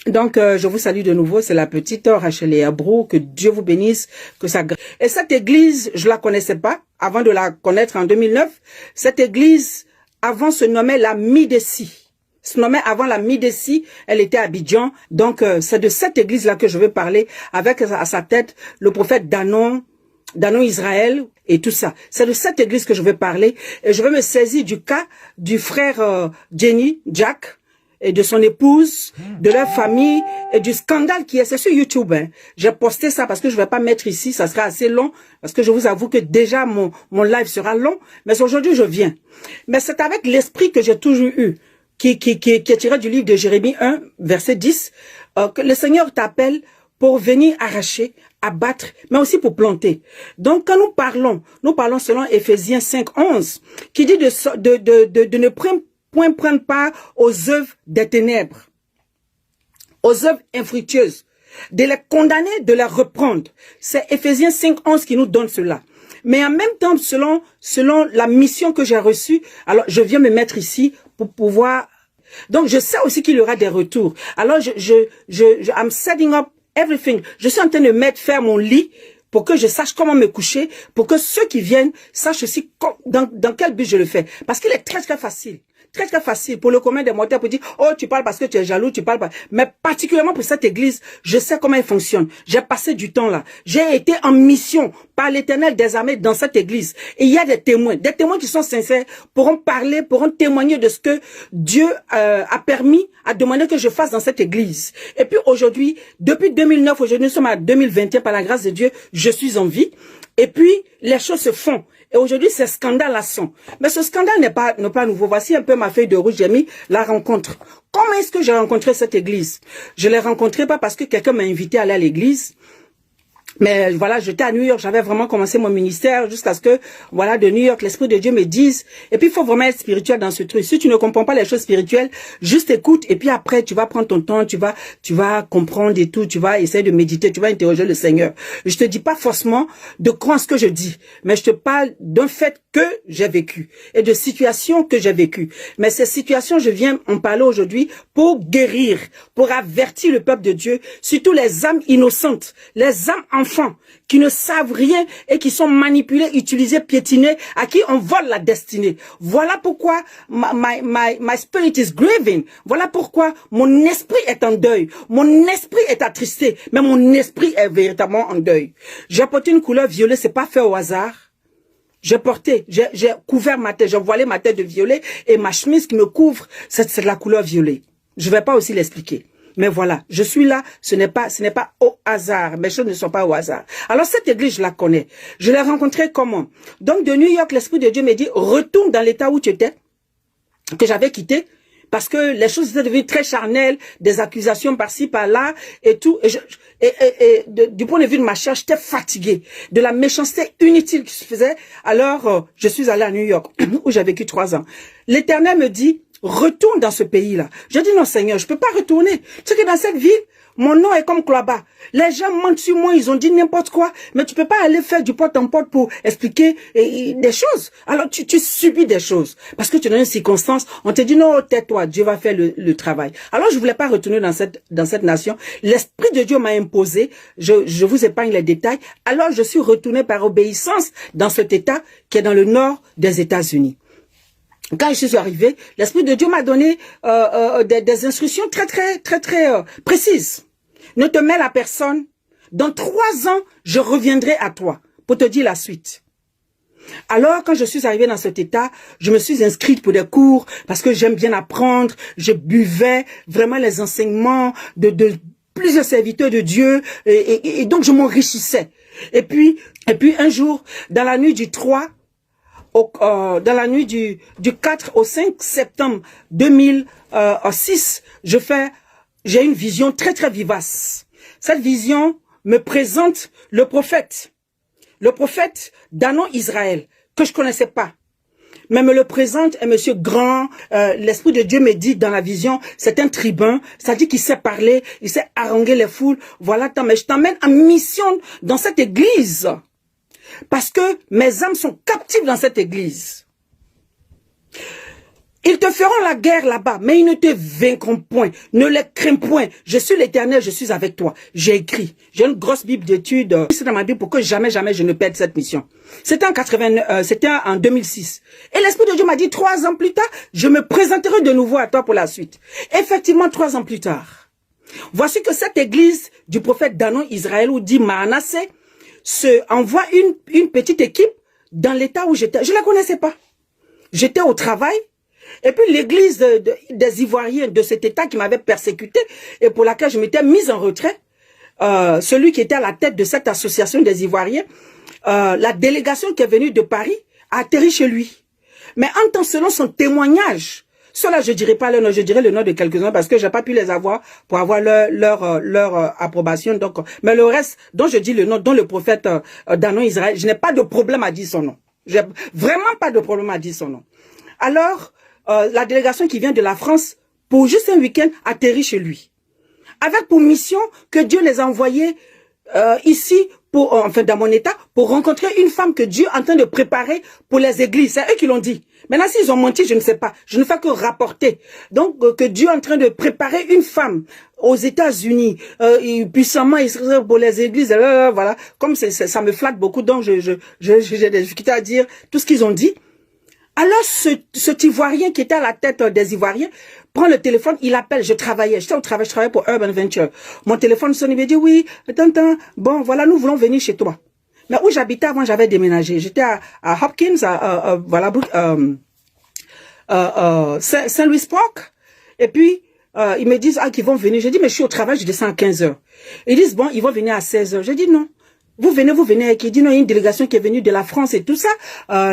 Donc, je vous salue de nouveau. C'est la petite Rachel Abrou. Que Dieu vous bénisse. Que ça. Et cette église, je la connaissais pas avant de la connaître en 2009. Cette église, avant, se nommait la Midessi. Se nommait avant la Midessi. Elle était à Abidjan. Donc, c'est de cette église-là que je veux parler avec à sa tête le prophète Danon Israël et tout ça. C'est de cette église que je veux parler. Et je veux me saisir du cas du frère Jenny, Jack, et de son épouse, de leur famille, et du scandale qui est, c'est sur YouTube. Hein. J'ai posté ça parce que je vais pas mettre ici, ça sera assez long, parce que je vous avoue que déjà mon live sera long, mais aujourd'hui je viens. Mais c'est avec l'esprit que j'ai toujours eu, qui est tiré du livre de Jérémie 1, verset 10, que le Seigneur t'appelle pour venir arracher, abattre, mais aussi pour planter. Donc, quand nous parlons selon Éphésiens 5, 11, qui dit de ne point prendre part aux œuvres des ténèbres, aux œuvres infructueuses, de les condamner, de les reprendre. C'est Éphésiens 5, 11 qui nous donne cela. Mais en même temps, selon la mission que j'ai reçue, alors je viens me mettre ici pour pouvoir... Donc, je sais aussi qu'il y aura des retours. Alors, I'm setting up everything. Je suis en train de faire mon lit pour que je sache comment me coucher, pour que ceux qui viennent sachent aussi dans quel but je le fais. Parce qu'il est très très facile. Très très facile pour le commun des mortels pour dire oh tu parles parce que tu es jaloux, tu parles pas. Mais particulièrement pour cette église, je sais comment elle fonctionne. J'ai passé du temps là. J'ai été en mission par l'Éternel des armées dans cette église. Et il y a des témoins qui sont sincères, pourront parler, pourront témoigner de ce que Dieu a permis, a demandé que je fasse dans cette église. Et puis aujourd'hui, depuis 2009, aujourd'hui nous sommes à 2021 par la grâce de Dieu, je suis en vie. Et puis les choses se font. Et aujourd'hui, c'est scandale à son. Mais ce scandale n'est pas nouveau. Voici un peu ma feuille de rouge. J'ai mis la rencontre. Comment est-ce que j'ai rencontré cette église? Je l'ai rencontrée pas parce que quelqu'un m'a invité à aller à l'église. Mais voilà, j'étais à New York, j'avais vraiment commencé mon ministère jusqu'à ce que, voilà, de New York, l'Esprit de Dieu me dise. Et puis, il faut vraiment être spirituel dans ce truc. Si tu ne comprends pas les choses spirituelles, juste écoute. Et puis après, tu vas prendre ton temps, tu vas comprendre et tout, tu vas essayer de méditer, tu vas interroger le Seigneur. Je te dis pas forcément de croire ce que je dis, mais je te parle d'un fait que j'ai vécu et de situations que j'ai vécues. Mais ces situations, je viens en parler aujourd'hui pour guérir, pour avertir le peuple de Dieu, surtout les âmes innocentes, les âmes enfants qui ne savent rien et qui sont manipulés, utilisés, piétinés, à qui on vole la destinée. Voilà pourquoi my spirit is grieving. Voilà pourquoi mon esprit est en deuil. Mon esprit est attristé, mais mon esprit est véritablement en deuil. J'ai porté une couleur violet, c'est pas fait au hasard. J'ai couvert ma tête, j'ai voilé ma tête de violet et ma chemise qui me couvre, c'est de la couleur violet. Je vais pas aussi l'expliquer. Mais voilà, je suis là, ce n'est pas au hasard, mes choses ne sont pas au hasard. Alors cette église, je la connais. Je l'ai rencontrée comment? Donc de New York, l'Esprit de Dieu me dit, retourne dans l'état où tu étais, que j'avais quitté, parce que les choses étaient devenues très charnelles, des accusations par-ci, par-là, et tout. Du point de vue de ma chair, j'étais fatiguée de la méchanceté inutile qui se faisait. Alors, je suis allée à New York, où j'ai vécu 3 ans. L'Éternel me dit, retourne dans ce pays-là. Je dis non Seigneur, je peux pas retourner. Tu sais que dans cette ville, mon nom est comme Kloaba. Les gens mentent sur moi, ils ont dit n'importe quoi, mais tu peux pas aller faire du porte-en-porte pour expliquer des choses. Alors tu subis des choses. Parce que tu es dans une circonstance, on te dit non, tais-toi, Dieu va faire le travail. Alors je voulais pas retourner dans cette nation. L'Esprit de Dieu m'a imposé, je vous épargne les détails. Alors je suis retourné par obéissance dans cet État qui est dans le nord des États-Unis. Quand je suis arrivé, l'Esprit de Dieu m'a donné des instructions très précises. Ne te mêle à personne. Dans 3 ans, je reviendrai à toi pour te dire la suite. Alors, quand je suis arrivée dans cet état, je me suis inscrite pour des cours parce que j'aime bien apprendre. Je buvais vraiment les enseignements de plusieurs serviteurs de Dieu et donc je m'enrichissais. Et puis un jour, dans la nuit du 3, dans la nuit du 4 au 5 septembre 2006, j'ai une vision très vivace. Cette vision me présente le prophète Danon Israël, que je connaissais pas. Mais me le présente un monsieur grand, l'Esprit de Dieu me dit dans la vision, c'est un tribun, ça dit qu'il sait parler, il sait haranguer les foules. Voilà, mais je t'emmène en mission dans cette église. Parce que mes âmes sont captives dans cette église. Ils te feront la guerre là-bas, mais ils ne te vaincront point. Ne les crains point. Je suis l'Éternel, je suis avec toi. J'ai écrit. J'ai une grosse Bible d'études. C'est dans ma Bible pour que jamais je ne perde cette mission. C'était en 2006. Et l'Esprit de Dieu m'a dit 3 ans plus tard, je me présenterai de nouveau à toi pour la suite. Effectivement, 3 ans plus tard. Voici que cette église du prophète Danon Israël, où dit Manasseh, envoie une petite équipe dans l'état où j'étais. Je ne la connaissais pas. J'étais au travail. Et puis l'église des Ivoiriens de cet état qui m'avait persécuté et pour laquelle je m'étais mise en retrait, celui qui était à la tête de cette association des Ivoiriens, la délégation qui est venue de Paris a atterri chez lui. Mais en tant selon son témoignage, cela je dirais pas le nom, je dirais le nom de quelques-uns parce que j'ai pas pu les avoir pour avoir leur approbation. Donc, mais le reste dont je dis le nom, dont le prophète Danon Israël, je n'ai pas de problème à dire son nom. J'ai vraiment pas de problème à dire son nom. Alors, la délégation qui vient de la France, pour juste un week-end, atterrit chez lui. Avec pour mission que Dieu les a envoyés ici, enfin dans mon état, pour rencontrer une femme que Dieu est en train de préparer pour les églises. C'est eux qui l'ont dit. Maintenant, s'ils ont menti, je ne sais pas. Je ne fais que rapporter. Donc, que Dieu est en train de préparer une femme aux États-Unis, puissamment pour les églises, voilà. Comme ça me flatte beaucoup, donc j'ai des difficultés à dire tout ce qu'ils ont dit. Alors, cet Ivoirien qui était à la tête des Ivoiriens prend le téléphone, il appelle, j'étais au travail, je travaillais pour Urban Venture. Mon téléphone sonne, il me dit, oui, bon, voilà, nous voulons venir chez toi. Mais où j'habitais avant, j'avais déménagé. J'étais à Hopkins, Saint-Louis Park. Et puis, ils me disent, qu'ils vont venir. J'ai dit, mais je suis au travail, je descends à 15 heures. Ils disent, bon, ils vont venir à 16 heures. J'ai dit, non. Vous venez, qui dit non, il y a une délégation qui est venue de la France et tout ça.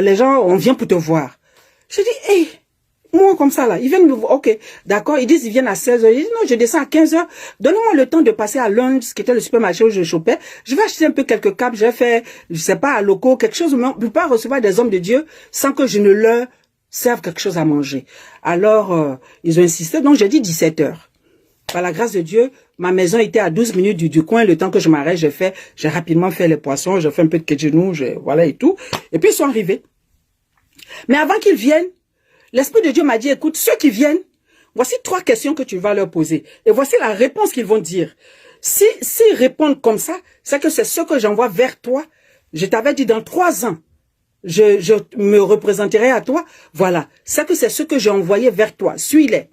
Les gens, on vient pour te voir. Je dis, hey, moi comme ça là, ils viennent me voir. Ok, d'accord, ils disent, ils viennent à 16 heures. Je dis, non, je descends à 15 heures. Donnez-moi le temps de passer à Londres, qui était le supermarché où je chopais. Je vais acheter un peu quelques câbles. Je vais faire, je sais pas, à locaux, quelque chose. Mais on ne peut pas recevoir des hommes de Dieu sans que je ne leur serve quelque chose à manger. Alors, ils ont insisté. Donc, j'ai dit 17 heures. Par la grâce de Dieu, ma maison était à 12 minutes du coin. Le temps que je m'arrête, j'ai rapidement fait les poissons, j'ai fait un peu de genoux, voilà et tout. Et puis ils sont arrivés. Mais avant qu'ils viennent, l'Esprit de Dieu m'a dit, écoute, ceux qui viennent, voici 3 questions que tu vas leur poser. Et voici la réponse qu'ils vont dire. S'ils répondent comme ça, c'est que c'est ce que j'envoie vers toi. Je t'avais dit dans 3 ans, je me représenterai à toi. Voilà, c'est que c'est ce que j'ai envoyé vers toi. Suis-les.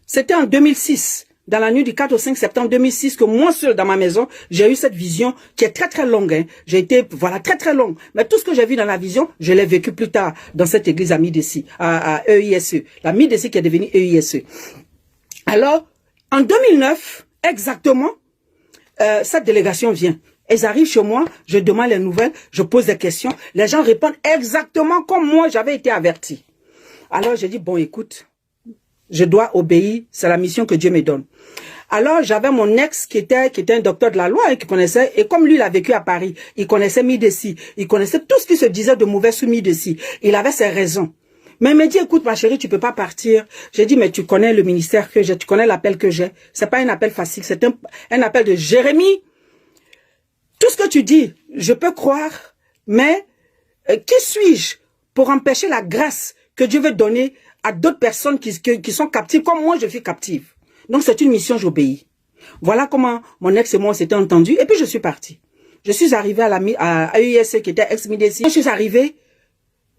C'était en 2006. Dans la nuit du 4 au 5 septembre 2006, que moi seul dans ma maison, j'ai eu cette vision qui est très très longue. Hein. J'ai été, voilà, très très longue. Mais tout ce que j'ai vu dans la vision, je l'ai vécu plus tard dans cette église à Midessi, à EISE. La Midessi qui est devenue EISE. Alors, en 2009, exactement, cette délégation vient. Ils arrivent chez moi, je demande les nouvelles, je pose des questions. Les gens répondent exactement comme moi j'avais été averti. Alors, j'ai dit, bon, écoute, je dois obéir, c'est la mission que Dieu me donne. Alors, j'avais mon ex qui était un docteur de la loi, qui connaissait, et comme lui, il a vécu à Paris, il connaissait Midessi, il connaissait tout ce qui se disait de mauvais sous Midessi. Il avait ses raisons. Mais il me dit, écoute, ma chérie, tu peux pas partir. J'ai dit, mais tu connais le ministère que j'ai, tu connais l'appel que j'ai. C'est pas un appel facile, c'est un appel de Jérémie. Tout ce que tu dis, je peux croire, mais qui suis-je pour empêcher la grâce que Dieu veut donner à d'autres personnes qui sont captives, comme moi je suis captive. Donc c'est une mission, j'obéis. Voilà comment mon ex et moi s'étaient entendus, et puis je suis partie. Je suis arrivée à EISE qui était ex-Midessi. Je suis arrivée,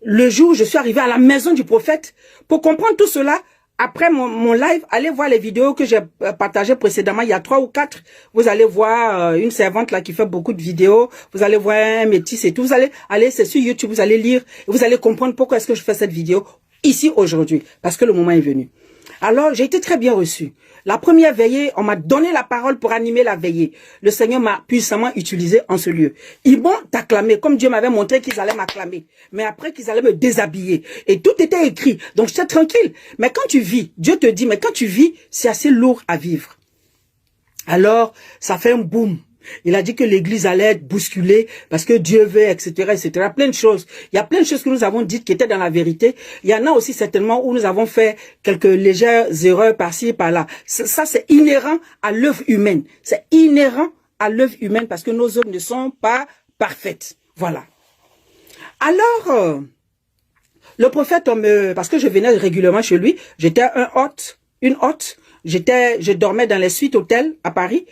le jour où je suis arrivée à la maison du prophète, pour comprendre tout cela, après mon live, allez voir les vidéos que j'ai partagées précédemment, il y a 3 ou 4. Vous allez voir une servante là qui fait beaucoup de vidéos, vous allez voir un métis et tout. Vous allez aller, c'est sur YouTube, vous allez lire, et vous allez comprendre pourquoi est-ce que je fais cette vidéo ici aujourd'hui, parce que le moment est venu. Alors, j'ai été très bien reçu. La première veillée, on m'a donné la parole pour animer la veillée. Le Seigneur m'a puissamment utilisé en ce lieu. Ils m'ont acclamé, comme Dieu m'avait montré qu'ils allaient m'acclamer. Mais après qu'ils allaient me déshabiller. Et tout était écrit. Donc, j'étais tranquille. Mais quand tu vis, Dieu te dit, mais quand tu vis, c'est assez lourd à vivre. Alors, ça fait un boom. Il a dit que l'église allait être bousculée parce que Dieu veut, etc., etc. Plein de choses. Il y a plein de choses que nous avons dites qui étaient dans la vérité. Il y en a aussi certainement où nous avons fait quelques légères erreurs par-ci, par-là. Ça, c'est inhérent à l'œuvre humaine. C'est inhérent à l'œuvre humaine parce que nos œuvres ne sont pas parfaites. Voilà. Alors, Le prophète, parce que je venais régulièrement chez lui, j'étais une hôte. Je dormais dans les suites hôtels à Paris.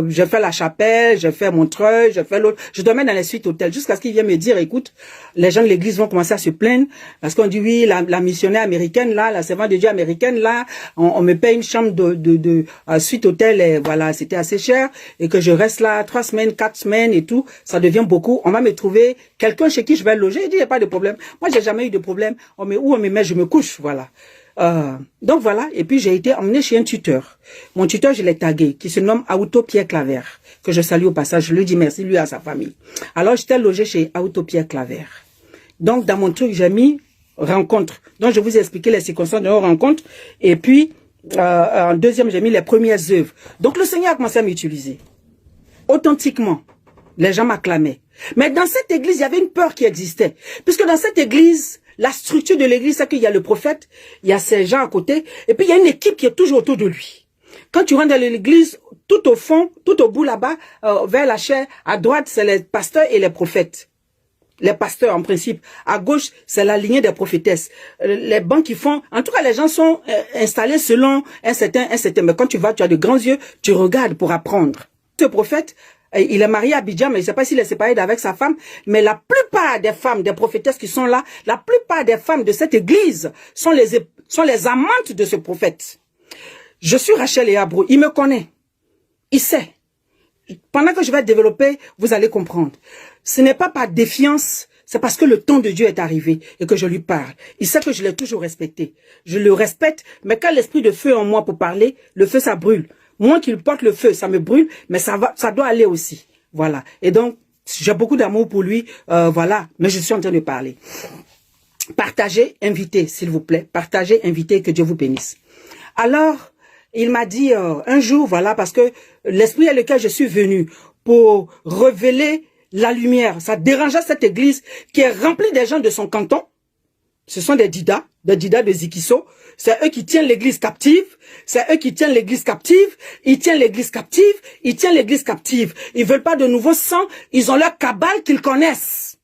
J'ai fait la Chapelle, j'ai fait Montreuil, j'ai fait l'autre. Je dormais dans les suites hôtels jusqu'à ce qu'il vienne me dire, écoute, les gens de l'église vont commencer à se plaindre parce qu'on dit oui, la missionnaire américaine là, la servante de Dieu américaine là, on me paye une chambre de suite hôtel et voilà, c'était assez cher et que je reste là 3 semaines, 4 semaines et tout, ça devient beaucoup. On va me trouver quelqu'un chez qui je vais loger. Il dit, il n'y a pas de problème. Moi, j'ai jamais eu de problème. Où on me met, je me couche, voilà. Donc voilà, et puis j'ai été emmené chez un tuteur. Mon tuteur, je l'ai tagué, qui se nomme Auto Pierre Claver, que je salue au passage, je lui dis merci, lui et à sa famille. Alors j'étais logé chez Auto Pierre Claver. Donc dans mon truc, j'ai mis rencontre. Donc je vous ai expliqué les circonstances de nos rencontres. Et puis, en deuxième, j'ai mis les premières œuvres. Donc le Seigneur a commencé à m'utiliser. Authentiquement, les gens m'acclamaient. Mais dans cette église, il y avait une peur qui existait. Puisque dans cette église, la structure de l'église, c'est qu'il y a le prophète, il y a ces gens à côté, et puis il y a une équipe qui est toujours autour de lui. Quand tu rentres dans l'église, tout au fond, tout au bout là-bas, vers la chaire, à droite, c'est les pasteurs et les prophètes. Les pasteurs, en principe. À gauche, c'est la lignée des prophétesses. Les bancs qui font... En tout cas, les gens sont installés selon un certain... Mais quand tu vas, tu as de grands yeux, tu regardes pour apprendre. Ce prophète... Il est marié à Abidjan, mais je ne sais pas s'il est séparé d'avec sa femme. Mais la plupart des femmes, des prophétesses qui sont là, la plupart des femmes de cette église sont les amantes de ce prophète. Je suis Rachel Eabrou. Il me connaît. Il sait. Pendant que je vais développer, vous allez comprendre. Ce n'est pas par défiance, c'est parce que le temps de Dieu est arrivé et que je lui parle. Il sait que je l'ai toujours respecté. Je le respecte, mais quand l'esprit de feu en moi pour parler, le feu ça brûle. Moi qui porte le feu, ça me brûle, mais ça doit aller aussi. Voilà. Et donc, j'ai beaucoup d'amour pour lui, voilà. Mais je suis en train de parler. Partagez, invitez, s'il vous plaît. Partagez, invitez, que Dieu vous bénisse. Alors, il m'a dit un jour, voilà, parce que l'esprit avec lequel je suis venu pour révéler la lumière, ça dérangeait cette église qui est remplie des gens de son canton. Ce sont des didas de Zikiso. C'est eux qui tiennent l'église captive. C'est eux qui tiennent l'église captive. Ils tiennent l'église captive. Ils tiennent l'église captive. Ils veulent pas de nouveau sang. Ils ont leur cabale qu'ils connaissent.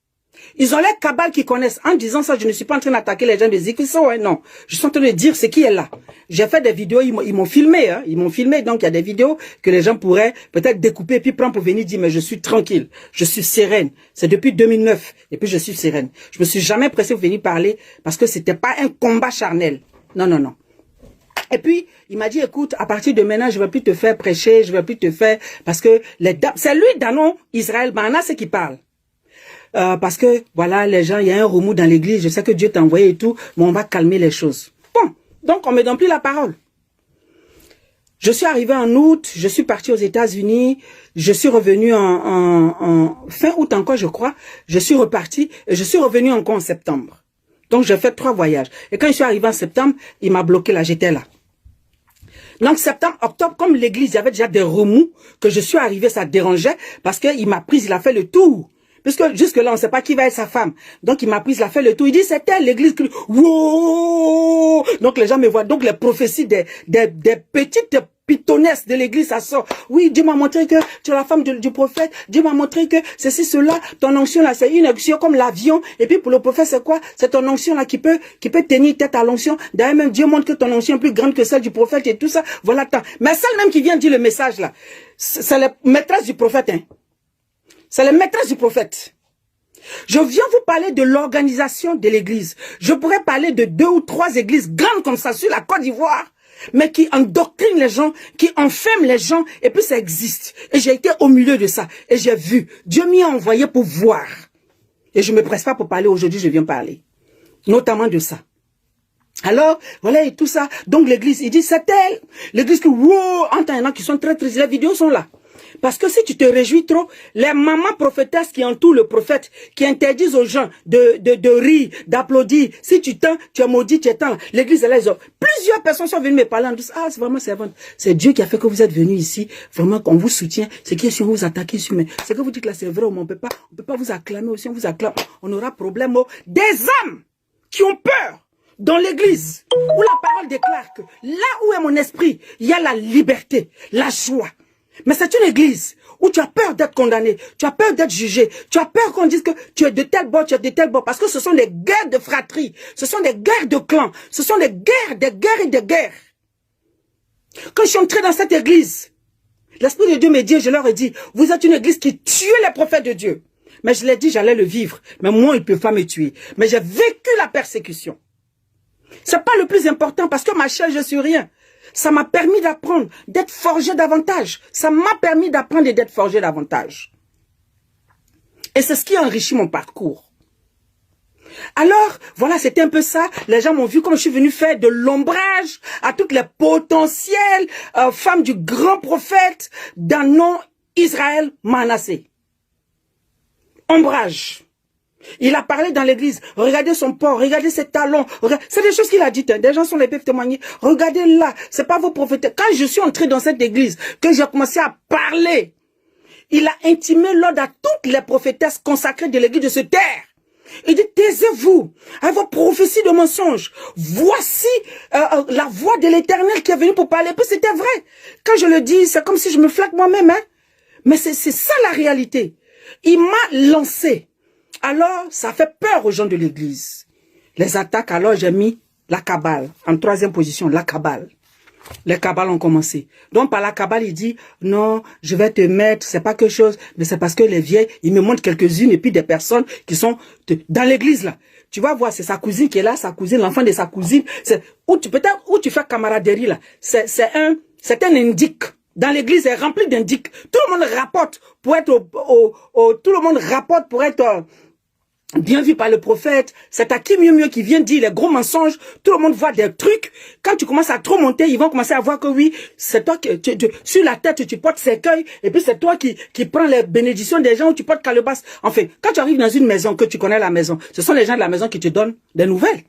Ils ont leur cabale qu'ils connaissent. En disant ça, je ne suis pas en train d'attaquer les gens de Zikiso, ouais, non. Je suis en train de dire ce qui est là. J'ai fait des vidéos, ils m'ont filmé, hein. Ils m'ont filmé, donc il y a des vidéos que les gens pourraient peut-être découper et puis prendre pour venir dire, mais je suis tranquille. Je suis sereine. C'est depuis 2009. Et puis je suis sereine. Je me suis jamais pressée pour venir parler parce que c'était pas un combat charnel. Non, non, non. Et puis, il m'a dit, écoute, à partir de maintenant, je ne vais plus te faire prêcher, je ne vais plus te faire... Parce que les dames... C'est lui, Danon, Israël Bana, c'est qui parle. Parce que, voilà, les gens, il y a un remous dans l'église, je sais que Dieu t'a envoyé et tout, mais on va calmer les choses. Bon, donc on me donne plus la parole. Je suis arrivé en août, je suis parti aux États-Unis, je suis revenu en fin août encore, je crois. Je suis reparti et je suis revenu encore en septembre. Donc j'ai fait 3 voyages. Et quand je suis arrivé en septembre, il m'a bloqué là, j'étais là. Donc septembre, octobre, comme l'église, il y avait déjà des remous, que je suis arrivé, ça dérangeait, parce qu'il m'a pris, il a fait le tour. Puisque jusque-là, on ne sait pas qui va être sa femme. Donc, il m'a pris, il a fait le tour. Il dit, c'était l'église qui... Wow! Donc, les gens me voient. Donc, les prophéties des petites pitonnesse de l'église, ça sort. Oui, Dieu m'a montré que tu es la femme du prophète. Dieu m'a montré que ceci, cela. Ton onction là, c'est une onction comme l'avion. Et puis pour le prophète, c'est quoi? C'est ton onction là qui peut tenir tête à l'onction. D'ailleurs, même Dieu montre que ton onction est plus grande que celle du prophète et tout ça. Voilà. Mais celle même qui vient dire le message là, c'est la maîtresse du prophète. Hein. C'est la maîtresse du prophète. Je viens vous parler de l'organisation de l'église. Je pourrais parler de 2 ou 3 églises grandes comme ça sur la Côte d'Ivoire, mais qui endoctrinent les gens, qui enferment les gens, et puis ça existe. Et j'ai été au milieu de ça, et j'ai vu. Dieu m'y a envoyé pour voir. Et je ne me presse pas pour parler aujourd'hui, je viens parler. Notamment de ça. Alors, voilà, et tout ça. Donc l'église, il dit, c'est elle. L'église qui, wow, entend, il y en a qui sont très tristes, les vidéos sont là. Parce que si tu te réjouis trop, les mamans prophétesses qui entourent le prophète, qui interdisent aux gens de rire, d'applaudir, si tu tends, tu es maudit, tu es tends. L'église est là, plusieurs personnes sont venues me parler en disant, ah, c'est vraiment servante. C'est Dieu qui a fait que vous êtes venus ici. Vraiment, qu'on vous soutient. C'est qui si on vous attaque ici, mais c'est que vous dites là, c'est vrai, mais on peut pas vous acclamer aussi, on vous acclame. On aura problème. Des âmes qui ont peur dans l'église, où la parole déclare que là où est mon esprit, il y a la liberté, la joie. Mais c'est une église où tu as peur d'être condamné, tu as peur d'être jugé, tu as peur qu'on dise que tu es de tel bord, tu es de tel bord, parce que ce sont des guerres de fratrie, ce sont des guerres de clans, ce sont des guerres et des guerres. Quand je suis entré dans cette église, l'Esprit de Dieu me dit, je leur ai dit, vous êtes une église qui tue les prophètes de Dieu. Mais je l'ai dit, j'allais le vivre. Mais moi, ils ne peuvent pas me tuer. Mais j'ai vécu la persécution. C'est pas le plus important parce que ma chair, je suis rien. Ça m'a permis d'apprendre, d'être forgé davantage. Ça m'a permis d'apprendre et d'être forgé davantage. Et c'est ce qui a enrichi mon parcours. Alors, voilà, c'était un peu ça. Les gens m'ont vu comme je suis venu faire de l'ombrage à toutes les potentielles femmes du grand prophète d'un nom Israël Manassé. Ombrage. Il a parlé dans l'église. Regardez son port, regardez ses talons. C'est des choses qu'il a dites. Hein. Des gens sont les peuvent témoigner. Regardez là, c'est pas vos prophètes. Quand je suis entré dans cette église, que j'ai commencé à parler, il a intimé l'ordre à toutes les prophétesses consacrées de l'église de se taire. Il dit, taisez-vous à vos prophéties de mensonges. Voici la voix de l'Éternel qui est venue pour parler. Puis c'était vrai. Quand je le dis, c'est comme si je me flatte moi-même. Hein. Mais c'est ça la réalité. Il m'a lancé. Alors, ça fait peur aux gens de l'église. Les attaques, alors j'ai mis la cabale. En troisième position, la cabale. Les cabales ont commencé. Donc, par la cabale, il dit, non, je vais te mettre, c'est pas quelque chose, mais c'est parce que les vieilles, ils me montrent quelques-unes et puis des personnes qui sont dans l'église, là. Tu vas voir, c'est sa cousine qui est là, sa cousine, l'enfant de sa cousine. Peut-être où tu fais camaraderie, là. C'est un indique. Dans l'église, c'est rempli d'indiques. Tout le monde rapporte pour être tout le monde rapporte pour être bien vu par le prophète. C'est à qui mieux qui vient dire les gros mensonges. Tout le monde voit des trucs. Quand tu commences à trop monter, ils vont commencer à voir que oui, c'est toi qui, sur la tête, tu portes cercueil. Et puis c'est toi qui prends les bénédictions des gens où tu portes calebasse. Enfin, quand tu arrives dans une maison, que tu connais la maison, ce sont les gens de la maison qui te donnent des nouvelles.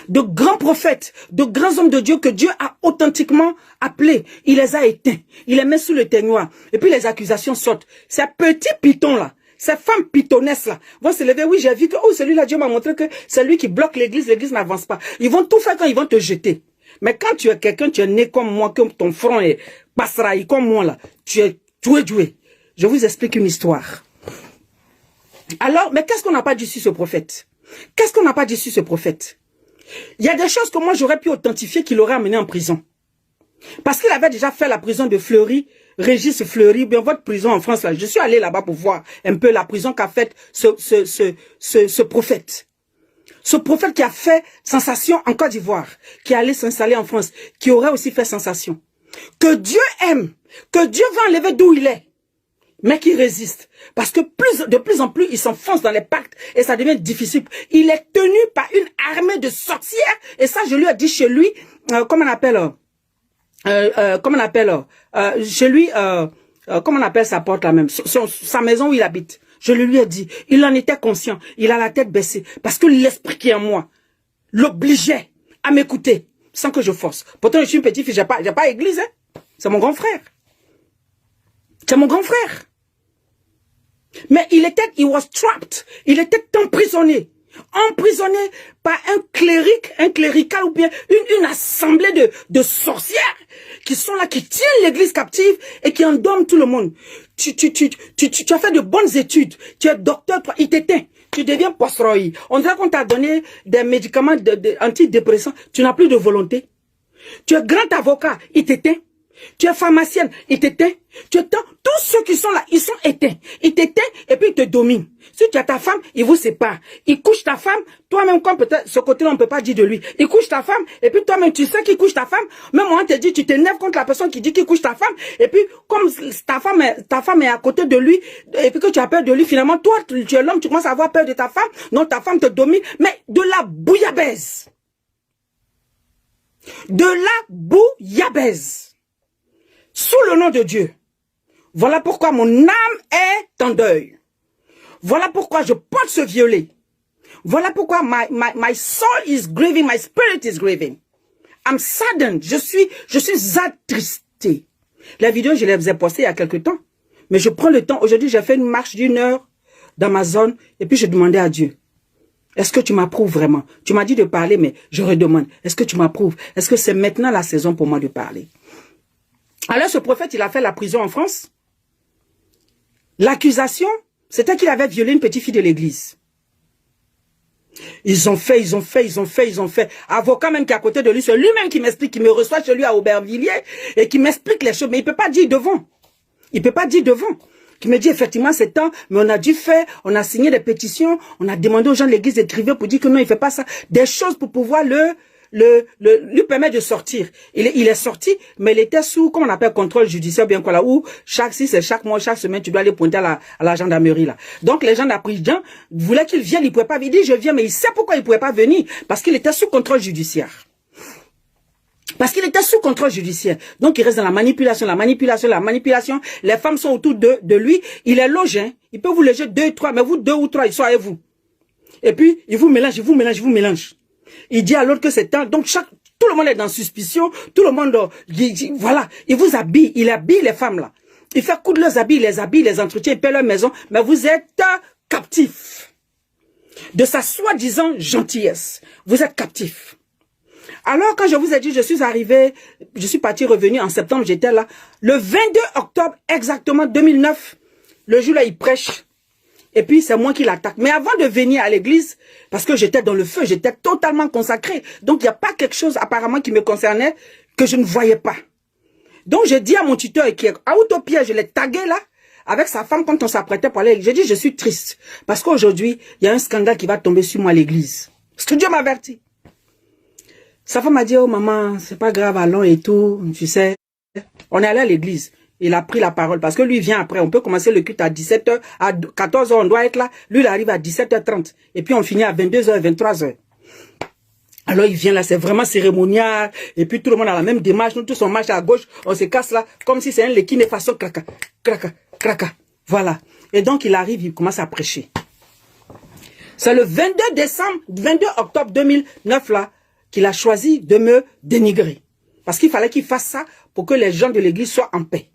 De grands prophètes, de grands hommes de Dieu que Dieu a authentiquement appelés. Il les a éteints. Il les met sous le teignoir. Et puis les accusations sortent. Ces petits pitons là, ces femmes pitonesses là, vont se lever. Oui, j'ai vu que celui-là, Dieu m'a montré que c'est lui qui bloque l'église n'avance pas. Ils vont tout faire quand ils vont te jeter. Mais quand tu es quelqu'un, tu es né comme moi, comme ton front est passeraille comme moi là, tu es doué. Je vous explique une histoire. Alors, mais qu'est-ce qu'on n'a pas dit sur ce prophète? Qu'est-ce qu'on n'a pas dit sur ce prophète? Il y a des choses que moi j'aurais pu authentifier qu'il aurait amené en prison. Parce qu'il avait déjà fait la prison de Fleury, Régis Fleury, bien votre prison en France là. Je suis allé là-bas pour voir un peu la prison qu'a faite ce prophète. Ce prophète qui a fait sensation en Côte d'Ivoire, qui est allé s'installer en France, qui aurait aussi fait sensation. Que Dieu aime, que Dieu va enlever d'où il est. Mais qui résiste. Parce que de plus en plus, il s'enfonce dans les pactes et ça devient difficile. Il est tenu par une armée de sorcières. Et ça, je lui ai dit chez lui, comment on appelle sa porte là même, sa maison où il habite. Je lui ai dit, il en était conscient. Il a la tête baissée. Parce que l'esprit qui est en moi l'obligeait à m'écouter sans que je force. Pourtant, je suis une petite fille, j'ai pas église, hein. C'est mon grand frère. C'est mon grand frère. Mais il was trapped. Il était emprisonné. Emprisonné par un clérical ou bien une assemblée de sorcières qui sont là, qui tiennent l'église captive et qui endorment tout le monde. Tu as fait de bonnes études. Tu es docteur, il t'éteint. Tu deviens post-roy. On dirait qu'on t'a donné des médicaments antidépressants. Tu n'as plus de volonté. Tu es grand avocat, il t'éteint. Tu es pharmacienne, il t'éteint. Tous ceux qui sont là, ils sont éteints. Ils t'éteignent et puis ils te dominent. Si tu as ta femme, il vous sépare. Il couche ta femme, toi-même, comme peut-être ce côté-là, on ne peut pas dire de lui. Il couche ta femme, et puis toi-même, tu sais qu'il couche ta femme. Même on te dit, tu t'énerves contre la personne qui dit qu'il couche ta femme. Et puis, comme ta femme est à côté de lui, et puis que tu as peur de lui, finalement, toi, tu es l'homme, tu commences à avoir peur de ta femme. Non, ta femme te domine. Mais de la bouillabaisse. De la bouillabaisse. Sous le nom de Dieu. Voilà pourquoi mon âme est en deuil. Voilà pourquoi je porte ce violet. Voilà pourquoi my soul is grieving, my spirit is grieving. I'm saddened. Je suis attristé. La vidéo, je les ai postée il y a quelque temps. Mais je prends le temps. Aujourd'hui, j'ai fait une marche d'1 heure dans ma zone. Et puis, je demandais à Dieu. Est-ce que tu m'approuves vraiment? Tu m'as dit de parler, mais je redemande. Est-ce que tu m'approuves? Est-ce que c'est maintenant la saison pour moi de parler? Alors, ce prophète, il a fait la prison en France. L'accusation, c'était qu'il avait violé une petite fille de l'église. Ils ont fait. Avocat même qui est à côté de lui, c'est lui-même qui m'explique, qui me reçoit chez lui à Aubervilliers et qui m'explique les choses. Mais il ne peut pas dire devant. Il ne peut pas dire devant. Qui me dit effectivement c'est temps, mais on a dû faire, on a signé des pétitions, on a demandé aux gens de l'église d'écrire pour dire que non, il ne fait pas ça. Des choses pour pouvoir lui permettre de sortir. Il est sorti, mais il était sous, comment on appelle, contrôle judiciaire, bien quoi là, où si c'est chaque mois, chaque semaine, tu dois aller pointer à la gendarmerie là. Donc les gens d'Abidjan voulaient qu'il vienne, il ne pouvait pas venir. Il dit je viens, mais il sait pourquoi il ne pouvait pas venir. Parce qu'il était sous contrôle judiciaire. Parce qu'il était sous contrôle judiciaire. Donc, il reste dans la manipulation. Les femmes sont autour de lui. Il est logé. Hein. Il peut vous loger 2, 3, mais vous 2 ou 3, ils sont avec vous. Et puis, il vous mélange. Il dit à l'autre que c'est temps. Donc, tout le monde est dans suspicion. Tout le monde, voilà. Il vous habille. Il habille les femmes là. Il fait coudre leurs habits, les entretient, il paie leur maison. Mais vous êtes captifs. De sa soi-disant gentillesse. Vous êtes captifs. Alors, quand je vous ai dit, je suis parti revenir en septembre, j'étais là. Le 22 octobre, exactement 2009, le jour là, il prêche. Et puis, c'est moi qui l'attaque. Mais avant de venir à l'église, parce que j'étais dans le feu, j'étais totalement consacré. Donc, il n'y a pas quelque chose apparemment qui me concernait que je ne voyais pas. Donc, j'ai dit à mon tuteur qui est à Autopiège, je l'ai tagué là, avec sa femme quand on s'apprêtait pour aller. J'ai dit, je suis triste. Parce qu'aujourd'hui, il y a un scandale qui va tomber sur moi à l'église. Parce que Dieu m'avertit. Sa femme m'a dit, oh maman, c'est pas grave, allons et tout, tu sais. On est allé à l'église. Il a pris la parole parce que lui vient après. On peut commencer le culte à 17h, à 14h, on doit être là. Lui, il arrive à 17h30. Et puis on finit à 22h, 23h. Alors il vient là, c'est vraiment cérémonial. Et puis tout le monde a la même démarche. Nous tous on marche à gauche, on se casse là, comme si c'est un léquine façon craka, craka, craka. Voilà. Et donc il arrive, il commence à prêcher. C'est le 22 octobre 2009 là, qu'il a choisi de me dénigrer. Parce qu'il fallait qu'il fasse ça pour que les gens de l'église soient en paix.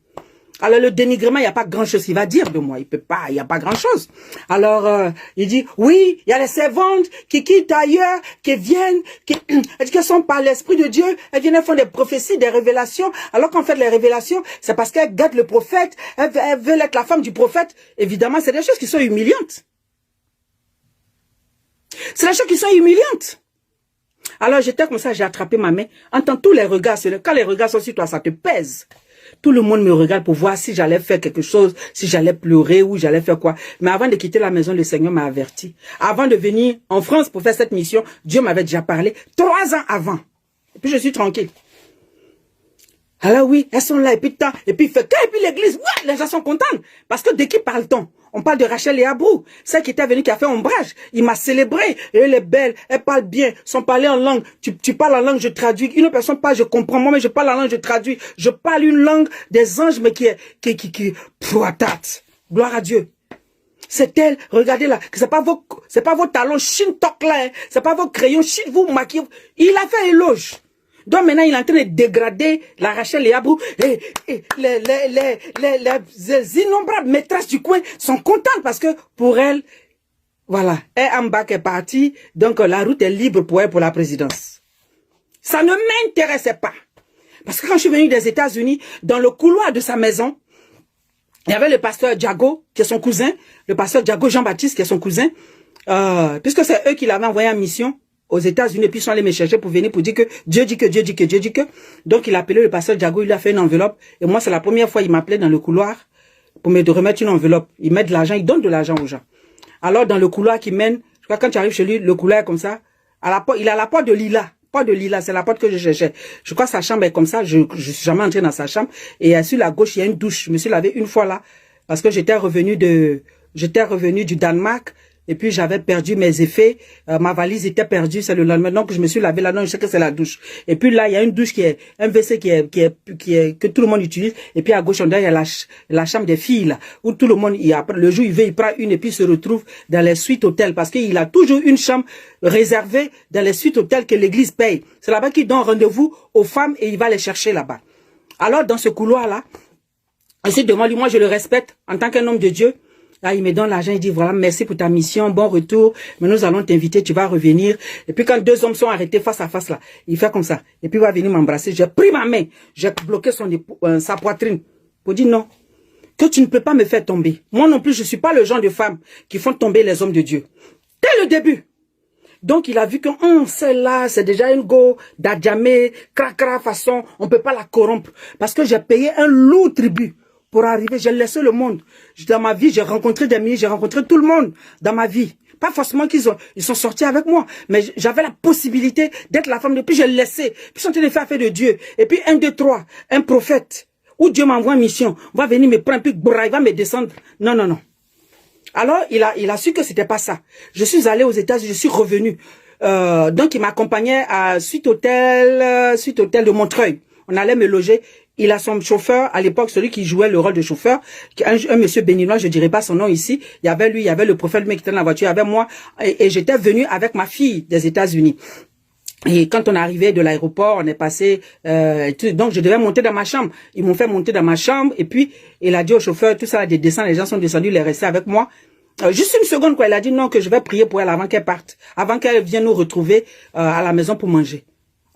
Alors le dénigrement, il n'y a pas grand-chose qu'il va dire de moi. Il peut pas, il n'y a pas grand-chose. Alors, il dit, oui, il y a les servantes qui quittent ailleurs, qui viennent, qui sont par l'Esprit de Dieu, elles viennent faire des prophéties, des révélations. Alors qu'en fait, les révélations, c'est parce qu'elles gâtent le prophète, elles veulent être la femme du prophète. Évidemment, c'est des choses qui sont humiliantes. C'est des choses qui sont humiliantes. Alors j'étais comme ça, j'ai attrapé ma main. Entends tous les regards, quand les regards sont sur toi, ça te pèse. Tout le monde me regarde pour voir si j'allais faire quelque chose, si j'allais pleurer ou j'allais faire quoi. Mais avant de quitter la maison, le Seigneur m'a averti. Avant de venir en France pour faire cette mission, Dieu m'avait déjà parlé 3 ans avant. Et puis je suis tranquille. Alors oui, elles sont là, et puis tant, et puis il fait et puis l'église, ouais, les gens sont contents. Parce que de qui parle-t-on? On parle de Rachel et Abrou, celle qui était venue, qui a fait ombrage. Il m'a célébré. Et elle est belle, elle parle bien, sont parlées en langue. Tu parles en langue, je traduis. Une autre personne parle, je comprends. Moi, mais je parle en langue, je traduis. Je parle une langue des anges, mais qui gloire à Dieu. C'est elle, regardez là, que c'est pas vos talons chine toc là, hein. C'est pas vos crayons chine vous maquillez. Il a fait éloge. Donc maintenant, il est en train de dégrader la Rachel et Abrou. Et les innombrables maîtresses du coin sont contentes parce que pour elles, voilà, Mbak est partie, donc la route est libre pour elle pour la présidence. Ça ne m'intéressait pas. Parce que quand je suis venu des États-Unis, dans le couloir de sa maison, il y avait le pasteur Diago, qui est son cousin, le pasteur Diago Jean-Baptiste, qui est son cousin, puisque c'est eux qui l'avaient envoyé en mission aux États-Unis, et puis ils sont allés me chercher pour venir pour dire que Dieu dit que, Dieu dit que, Dieu dit que. Donc il a appelé le pasteur Diago, il lui a fait une enveloppe. Et moi, c'est la première fois il m'appelait dans le couloir pour me remettre une enveloppe. Il met de l'argent, il donne de l'argent aux gens. Alors dans le couloir qui mène, je crois quand tu arrives chez lui, le couloir est comme ça. À la porte, il a la porte de lilas. Pas de lilas, c'est la porte que je cherchais. Je crois que sa chambre est comme ça, je suis jamais entré dans sa chambre. Et sur la gauche, il y a une douche. Je me suis lavé une fois là, parce que j'étais revenu du Danemark. Et puis j'avais perdu mes effets, ma valise était perdue, c'est le lendemain, donc je me suis lavé là-dedans, je sais que c'est la douche. Et puis là, il y a une douche qui est, un WC que tout le monde utilise, et puis à gauche, il y a la chambre des filles, là, où tout le monde, le jour, il prend une, et puis il se retrouve dans les suites hôtels, parce qu'il a toujours une chambre réservée dans les suites hôtels que l'église paye. C'est là-bas qu'il donne rendez-vous aux femmes, et il va les chercher là-bas. Alors, dans ce couloir-là, ensuite, devant lui, moi, je le respecte, en tant qu'un homme de Dieu. Là, il me donne l'argent, il dit, voilà, merci pour ta mission, bon retour, mais nous allons t'inviter, tu vas revenir. Et puis quand 2 hommes sont arrêtés face à face là, il fait comme ça. Et puis il va venir m'embrasser. J'ai pris ma main, j'ai bloqué sa poitrine pour dire non. que tu ne peux pas me faire tomber. Moi non plus, je ne suis pas le genre de femme qui font tomber les hommes de Dieu. Dès le début. Donc, il a vu que celle-là, c'est déjà une go d'Adjamé, cracra façon, on ne peut pas la corrompre. Parce que j'ai payé un lourd tribut pour arriver. J'ai laissé le monde. Dans ma vie, j'ai rencontré des milliers, j'ai rencontré tout le monde dans ma vie. Pas forcément qu'ils sont sortis avec moi, mais j'avais la possibilité d'être la femme de... Puis j'ai laissé. Puis ils sont en train de faire affaire de Dieu. Et puis 1, 2, 3, un prophète. Où Dieu m'envoie une mission, va venir me prendre, puis il va me descendre. Non, non, non. Alors, il a su que c'était pas ça. Je suis allé aux États-Unis, je suis revenu. Donc, il m'accompagnait à Suite Hôtel de Montreuil. On allait me loger. Il a son chauffeur, à l'époque, celui qui jouait le rôle de chauffeur, un monsieur béninois, je dirais pas son nom ici. Il y avait lui, il y avait le prophète, le mec qui était dans la voiture, il y avait moi, et j'étais venu avec ma fille des États-Unis. Et quand on est arrivé de l'aéroport, on est passé, donc je devais monter dans ma chambre. Ils m'ont fait monter dans ma chambre, et puis il a dit au chauffeur, tout ça, des descendre, les gens sont descendus, il est resté avec moi. Juste une seconde, quoi. Il a dit non, que je vais prier pour elle avant qu'elle parte, avant qu'elle vienne nous retrouver à la maison pour manger.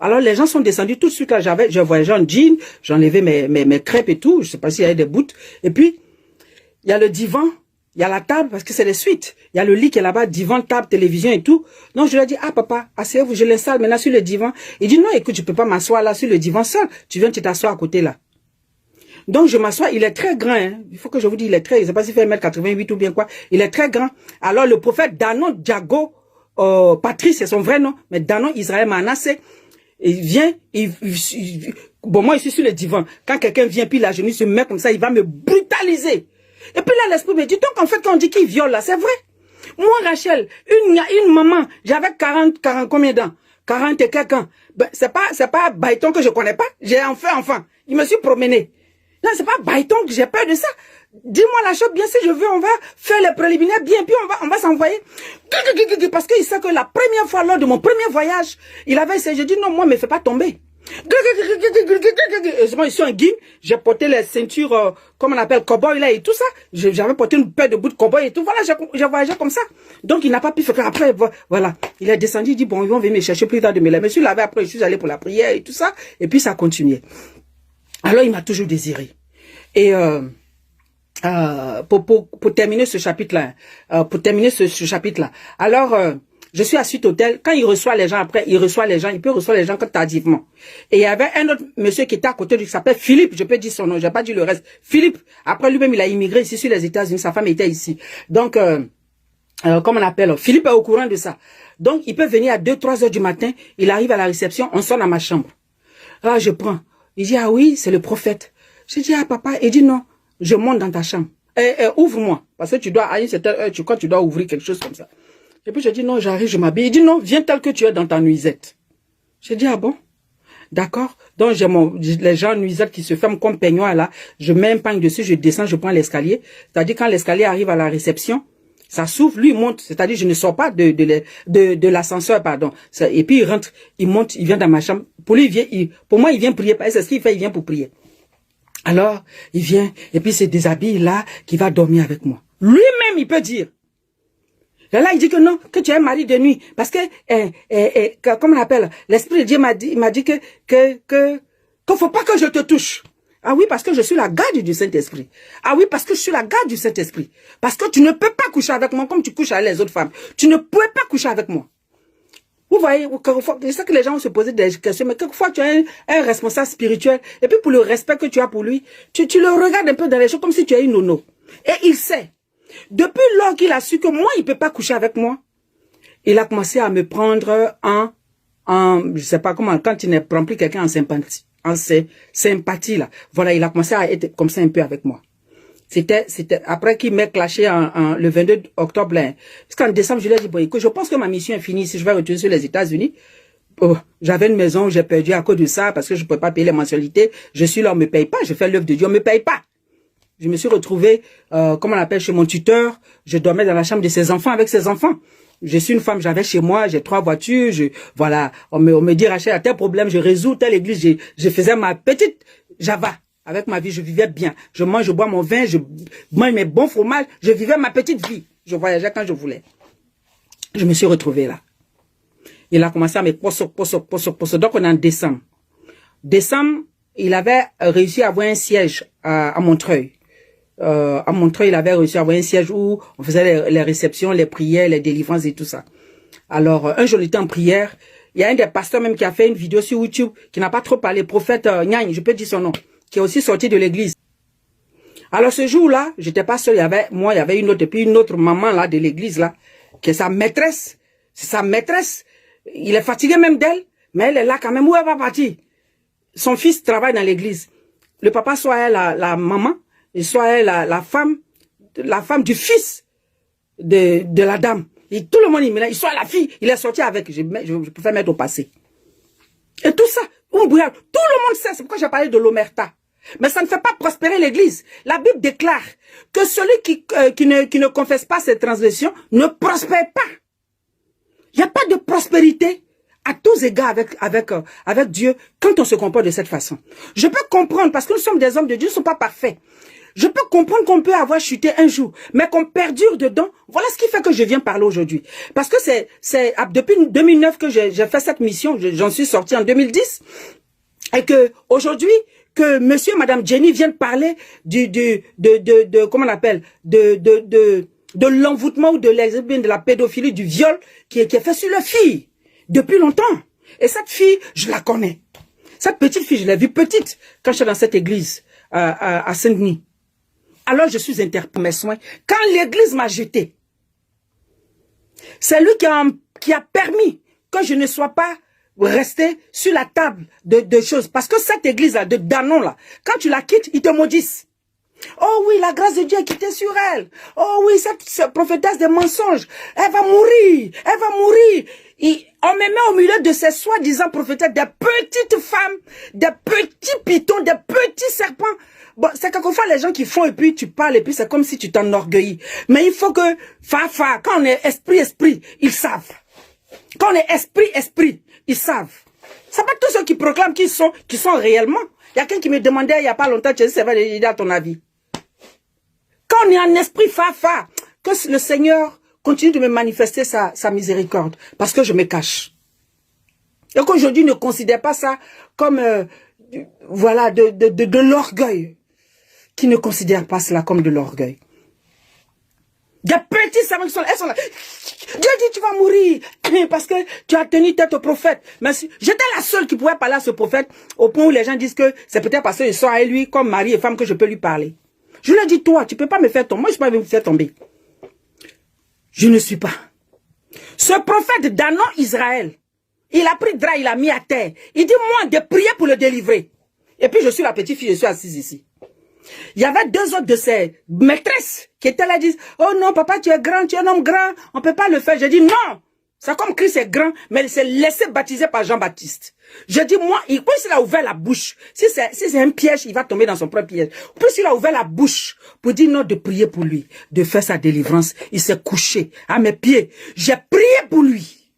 Alors les gens sont descendus tout de suite, là, je voyageais en jean, j'enlevais mes crêpes et tout, je sais pas s'il y avait des bouts. Et puis, il y a le divan, il y a la table, parce que c'est les suites. Il y a le lit qui est là-bas, divan, table, télévision et tout. Donc, je lui ai dit, ah, papa, asseyez-vous, je l'installe maintenant sur le divan. Il dit, non, écoute, je peux pas m'asseoir là sur le divan seul. Tu viens, tu t'assois à côté là. Donc, je m'assois, il est très grand, hein. Il faut que je vous dise, il est très, je sais pas s'il fait 1m88 ou bien quoi. Il est très grand. Alors, le prophète Danon Diago, Patrice, c'est son vrai nom, mais Danon Israël Manasseh, il vient, bon, moi, je suis sur le divan. Quand quelqu'un vient, puis la genou se met comme ça, il va me brutaliser. Et puis là, l'esprit me dit, donc en fait, quand on dit qu'il viole là, c'est vrai. Moi, Rachel, une maman, j'avais 40 combien d'ans? 40 et quelques ans. Ben, c'est pas Baïton que je connais pas. J'ai enfant. Il me suis promené. Non, c'est pas Baïton que j'ai peur de ça. Dis-moi la chose, bien si je veux, on va faire les préliminaires bien, puis on va s'envoyer. Parce qu'il sait que la première fois, lors de mon premier voyage, il avait essayé, j'ai dit non, moi, me fais pas tomber. Je suis un guin, j'ai porté les ceintures, comme on appelle, cowboy là et tout ça. J'avais porté une paire de bouts de cowboy et tout. Voilà, j'ai voyagé comme ça. Donc, il n'a pas pu faire après, voilà. Il est descendu, il dit, bon, ils vont venir me chercher plus tard de me la. Monsieur l'avait après, je suis allé pour la prière et tout ça. Et puis, ça continuait. Alors, il m'a toujours désiré. Et, pour terminer ce chapitre-là, alors, je suis à Suite Hôtel. Quand il reçoit les gens après, il peut recevoir les gens tardivement. Et il y avait un autre monsieur qui était à côté de lui, qui s'appelle Philippe, je peux dire son nom, j'ai pas dit le reste. Philippe, après lui-même, il a immigré ici sur les États-Unis, sa femme était ici. Donc, comment on appelle, Philippe est au courant de ça. Donc, il peut venir à 2-3 heures du matin, il arrive à la réception, on sonne à ma chambre. Là, je prends. Il dit, ah oui, c'est le prophète. Je dis, ah papa, il dit non, je monte dans ta chambre. Ouvre-moi, parce que tu dois, à une certaine heure, tu crois que tu dois ouvrir quelque chose comme ça. Et puis je dis non, j'arrive, je m'habille. Il dit non, viens tel que tu es dans ta nuisette. Je dis ah bon, d'accord. Donc j'ai les gens nuisettes qui se ferment comme peignoir là. Je mets un pagne dessus, je descends, je prends l'escalier. C'est-à-dire quand l'escalier arrive à la réception, ça s'ouvre, lui il monte. C'est-à-dire je ne sors pas de l'ascenseur, pardon. Et puis il rentre, il monte, il vient dans ma chambre. Pour lui, pour moi il vient prier. C'est ce qu'il fait, il vient pour prier. Alors il vient et puis c'est déshabille là qui va dormir avec moi. Lui-même il peut dire. Et là, il dit que non, que tu es un mari de nuit. Parce que, comment on appelle, l'Esprit de Dieu m'a dit que faut pas que je te touche. Ah oui, parce que je suis la garde du Saint-Esprit. Ah oui, parce que je suis la garde du Saint-Esprit. Parce que tu ne peux pas coucher avec moi comme tu couches avec les autres femmes. Tu ne pouvais pas coucher avec moi. Vous voyez, c'est ça que les gens vont se poser des questions, mais quelquefois tu as un responsable spirituel, et puis pour le respect que tu as pour lui, tu le regardes un peu dans les choses comme si tu es une nono. Et il sait. Depuis lors qu'il a su que moi, il peut pas coucher avec moi, il a commencé à me prendre je sais pas comment, quand il ne prend plus quelqu'un en sympathie, là. Voilà, il a commencé à être comme ça un peu avec moi. C'était, après qu'il m'ait clashé le 22 octobre, là. Parce qu'en décembre, je lui ai dit, bon, écoute, je pense que ma mission est finie, si je vais retourner sur les États-Unis. Oh, j'avais une maison, j'ai perdu à cause de ça, parce que je ne pouvais pas payer les mensualités. Je suis là, on me paye pas, je fais l'œuvre de Dieu, on me paye pas. Je me suis retrouvé, comment on appelle, chez mon tuteur. Je dormais dans la chambre de ses enfants avec ses enfants. Je suis une femme, j'avais chez moi, j'ai 3 voitures. Voilà, on me dit, Rachel, à tel problème, je résous telle église. Je faisais ma petite Java. Avec ma vie, je vivais bien. Je mange, je bois mon vin, je mange mes bons fromages. Je vivais ma petite vie. Je voyageais quand je voulais. Je me suis retrouvé là. Il a commencé à me posso. Donc, on est en décembre. Décembre, il avait réussi à avoir un siège à Montreuil. À Montreuil, il avait réussi à avoir un siège où on faisait les réceptions, les prières, les délivrances et tout ça. Alors, un jour, il était en prière. Il y a un des pasteurs même qui a fait une vidéo sur YouTube, qui n'a pas trop parlé, prophète Nyagne, je peux dire son nom, qui est aussi sorti de l'église. Alors, ce jour-là, j'étais pas seul, il y avait une autre, et puis une autre maman là de l'église là, qui est sa maîtresse. C'est sa maîtresse. Il est fatigué même d'elle, mais elle est là quand même. Où elle va partir? Son fils travaille dans l'église. Le papa, soit elle la maman, et soit elle la femme du fils de la dame. Et tout le monde, il soit la fille, il est sorti avec. Je préfère mettre au passé. Et tout ça, tout le monde sait, c'est pourquoi j'ai parlé de l'omerta. Mais ça ne fait pas prospérer l'église. La Bible déclare que celui qui ne confesse pas ses transgressions ne prospère pas. Il n'y a pas de prospérité à tous égards avec Dieu quand on se comporte de cette façon. Je peux comprendre, parce que nous sommes des hommes de Dieu, nous ne sommes pas parfaits. Je peux comprendre qu'on peut avoir chuté un jour, mais qu'on perdure dedans. Voilà ce qui fait que je viens parler aujourd'hui. Parce que c'est depuis 2009 que j'ai fait cette mission. J'en suis sorti en 2010. Et que aujourd'hui, que monsieur et madame Jenny viennent parler comment on appelle, de l'envoûtement ou de la pédophilie, du viol qui est fait sur leur fille depuis longtemps. Et cette fille, je la connais. Cette petite fille, je l'ai vue petite quand j'étais dans cette église à Saint-Denis. Alors je suis interpellé mes soins. Quand l'église m'a jeté, c'est lui qui a permis que je ne sois pas resté sur la table de choses. Parce que cette église-là, de Danon, là, quand tu la quittes, ils te maudissent. Oh oui, la grâce de Dieu est quittée sur elle. Oh oui, cette prophétesse des mensonges, elle va mourir, elle va mourir. Et on me met au milieu de ces soi-disant prophétesses, des petites femmes, des petits pitons, des petits serpents. Bon, c'est quelquefois les gens qui font et puis tu parles et puis c'est comme si tu t'enorgueillis. Mais il faut que, quand on est esprit, ils savent. Quand on est esprit, ils savent. C'est pas tous ceux qui proclament qui sont réellement. Il y a quelqu'un qui me demandait il y a pas longtemps, tu sais, c'est vrai, il a ton avis. Quand on est en esprit, que le Seigneur continue de me manifester sa miséricorde, parce que je me cache. Et qu'aujourd'hui, ne considère pas ça comme, voilà, de l'orgueil. Qui ne considère pas cela comme de l'orgueil. Des petits savants qui sont là, elles sont là. Dieu dit tu vas mourir parce que tu as tenu tête au prophète. Mais j'étais la seule qui pouvait parler à ce prophète au point où les gens disent que c'est peut-être parce qu'ils sont à lui comme mari et femme que je peux lui parler. Je lui ai dit, toi, tu peux pas me faire tomber. Moi, je peux pas me faire tomber. Je ne suis pas. Ce prophète Danon Israël, il a pris drap, il a mis à terre. Il dit, moi, de prier pour le délivrer. Et puis, je suis la petite fille, je suis assise ici. Il y avait deux autres de ses maîtresses qui étaient là, disent, oh non, papa, tu es grand, tu es un homme grand, on ne peut pas le faire. Je dis, non, c'est comme Christ est grand, mais il s'est laissé baptiser par Jean-Baptiste. Je dis, moi, quand il a ouvert la bouche, si c'est un piège, il va tomber dans son propre piège. Puis il a ouvert la bouche pour dire non, de prier pour lui, de faire sa délivrance, il s'est couché à mes pieds. J'ai prié pour lui.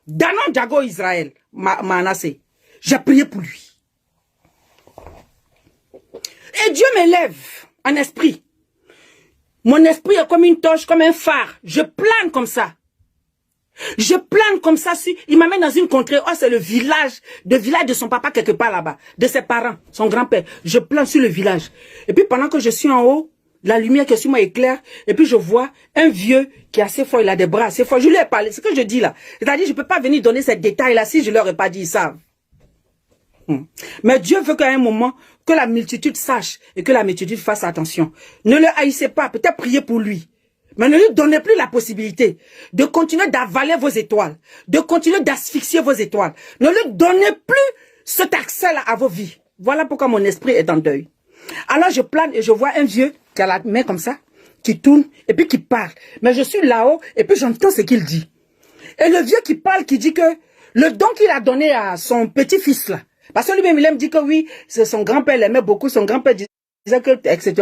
Danon Djago Israël, Manassé, j'ai prié pour lui. Et Dieu m'élève en esprit. Mon esprit est comme une torche, comme un phare. Je plane comme ça. Je plane comme ça. Il m'amène dans une contrée. Oh, c'est le village de son papa quelque part là-bas. De ses parents, son grand-père. Je plane sur le village. Et puis pendant que je suis en haut, la lumière qui est sur moi éclaire. Et puis je vois un vieux qui est assez fort. Il a des bras assez forts. Je lui ai parlé. Ce que je dis là. C'est-à-dire, je ne peux pas venir donner ces détails-là si je ne leur ai pas dit, ils savent. Mais Dieu veut qu'à un moment, que la multitude sache et que la multitude fasse attention. Ne le haïssez pas, peut-être priez pour lui. Mais ne lui donnez plus la possibilité de continuer d'avaler vos étoiles, de continuer d'asphyxier vos étoiles. Ne lui donnez plus cet accès-là à vos vies. Voilà pourquoi mon esprit est en deuil. Alors je plane et je vois un vieux qui a la main comme ça, qui tourne et puis qui parle. Mais je suis là-haut et puis j'entends ce qu'il dit. Et le vieux qui parle, qui dit que le don qu'il a donné à son petit-fils là, parce que lui-même, il aime dire que oui, son grand-père l'aimait beaucoup, son grand-père disait que, etc.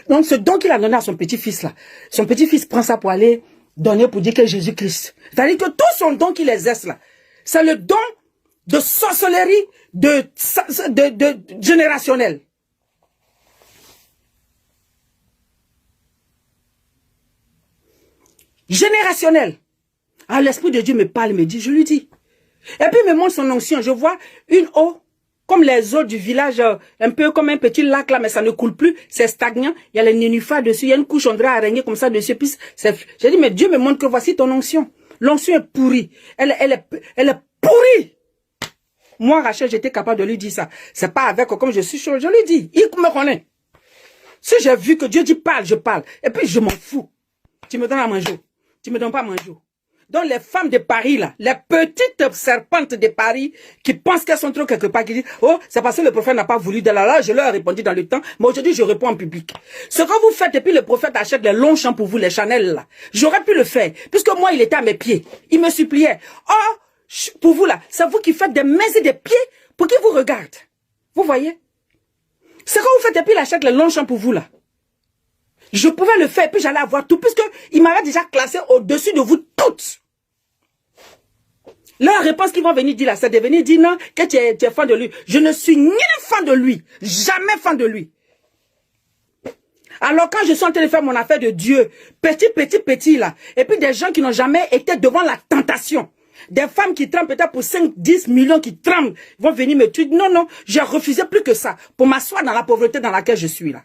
Donc, ce don qu'il a donné à son petit-fils, là, son petit-fils prend ça pour aller donner pour dire que Jésus-Christ. C'est-à-dire que tout son don qu'il exerce, là, c'est le don de sorcellerie de générationnel. Générationnel. Ah, l'Esprit de Dieu me parle, me dit, je lui dis. Et puis, il me montre son onction. Je vois une eau comme les eaux du village, un peu comme un petit lac là, mais ça ne coule plus, c'est stagnant. Il y a les nénuphars dessus, il y a une couche on dirait araignée comme ça dessus. J'ai dit, mais Dieu me montre que voici ton onction. L'onction est pourrie. Elle est pourrie. Moi, Rachel, j'étais capable de lui dire ça. C'est pas avec, comme je suis chaud, je lui dis. Il me connaît. Si j'ai vu que Dieu dit parle, je parle. Et puis je m'en fous. Tu me donnes à manger. Tu me donnes pas à manger. Donc les femmes de Paris là, les petites serpentes de Paris qui pensent qu'elles sont trop quelque part, qui disent oh c'est parce que le prophète n'a pas voulu de là, je leur ai répondu dans le temps, mais aujourd'hui je réponds en public. Ce que vous faites et puis le prophète achète les longs champs pour vous, les Chanel là, j'aurais pu le faire puisque moi il était à mes pieds, il me suppliait. Oh pour vous là, c'est vous qui faites des mains et des pieds pour qu'il vous regarde. Vous voyez? Ce que vous faites et puis il achète les longs champs pour vous là. Je pouvais le faire et puis j'allais avoir tout puisque il m'avait déjà classé au-dessus de vous toutes. Leur réponse qu'ils vont venir dire là, c'est de venir dire non, que tu es fan de lui. Je ne suis ni fan de lui, jamais fan de lui. Alors quand je suis en train de faire mon affaire de Dieu, petit là, et puis des gens qui n'ont jamais été devant la tentation, des femmes qui tremblent peut-être pour 5, 10 millions qui tremblent, vont venir me tuer. Non, non, j'ai refusé plus que ça pour m'asseoir dans la pauvreté dans laquelle je suis là.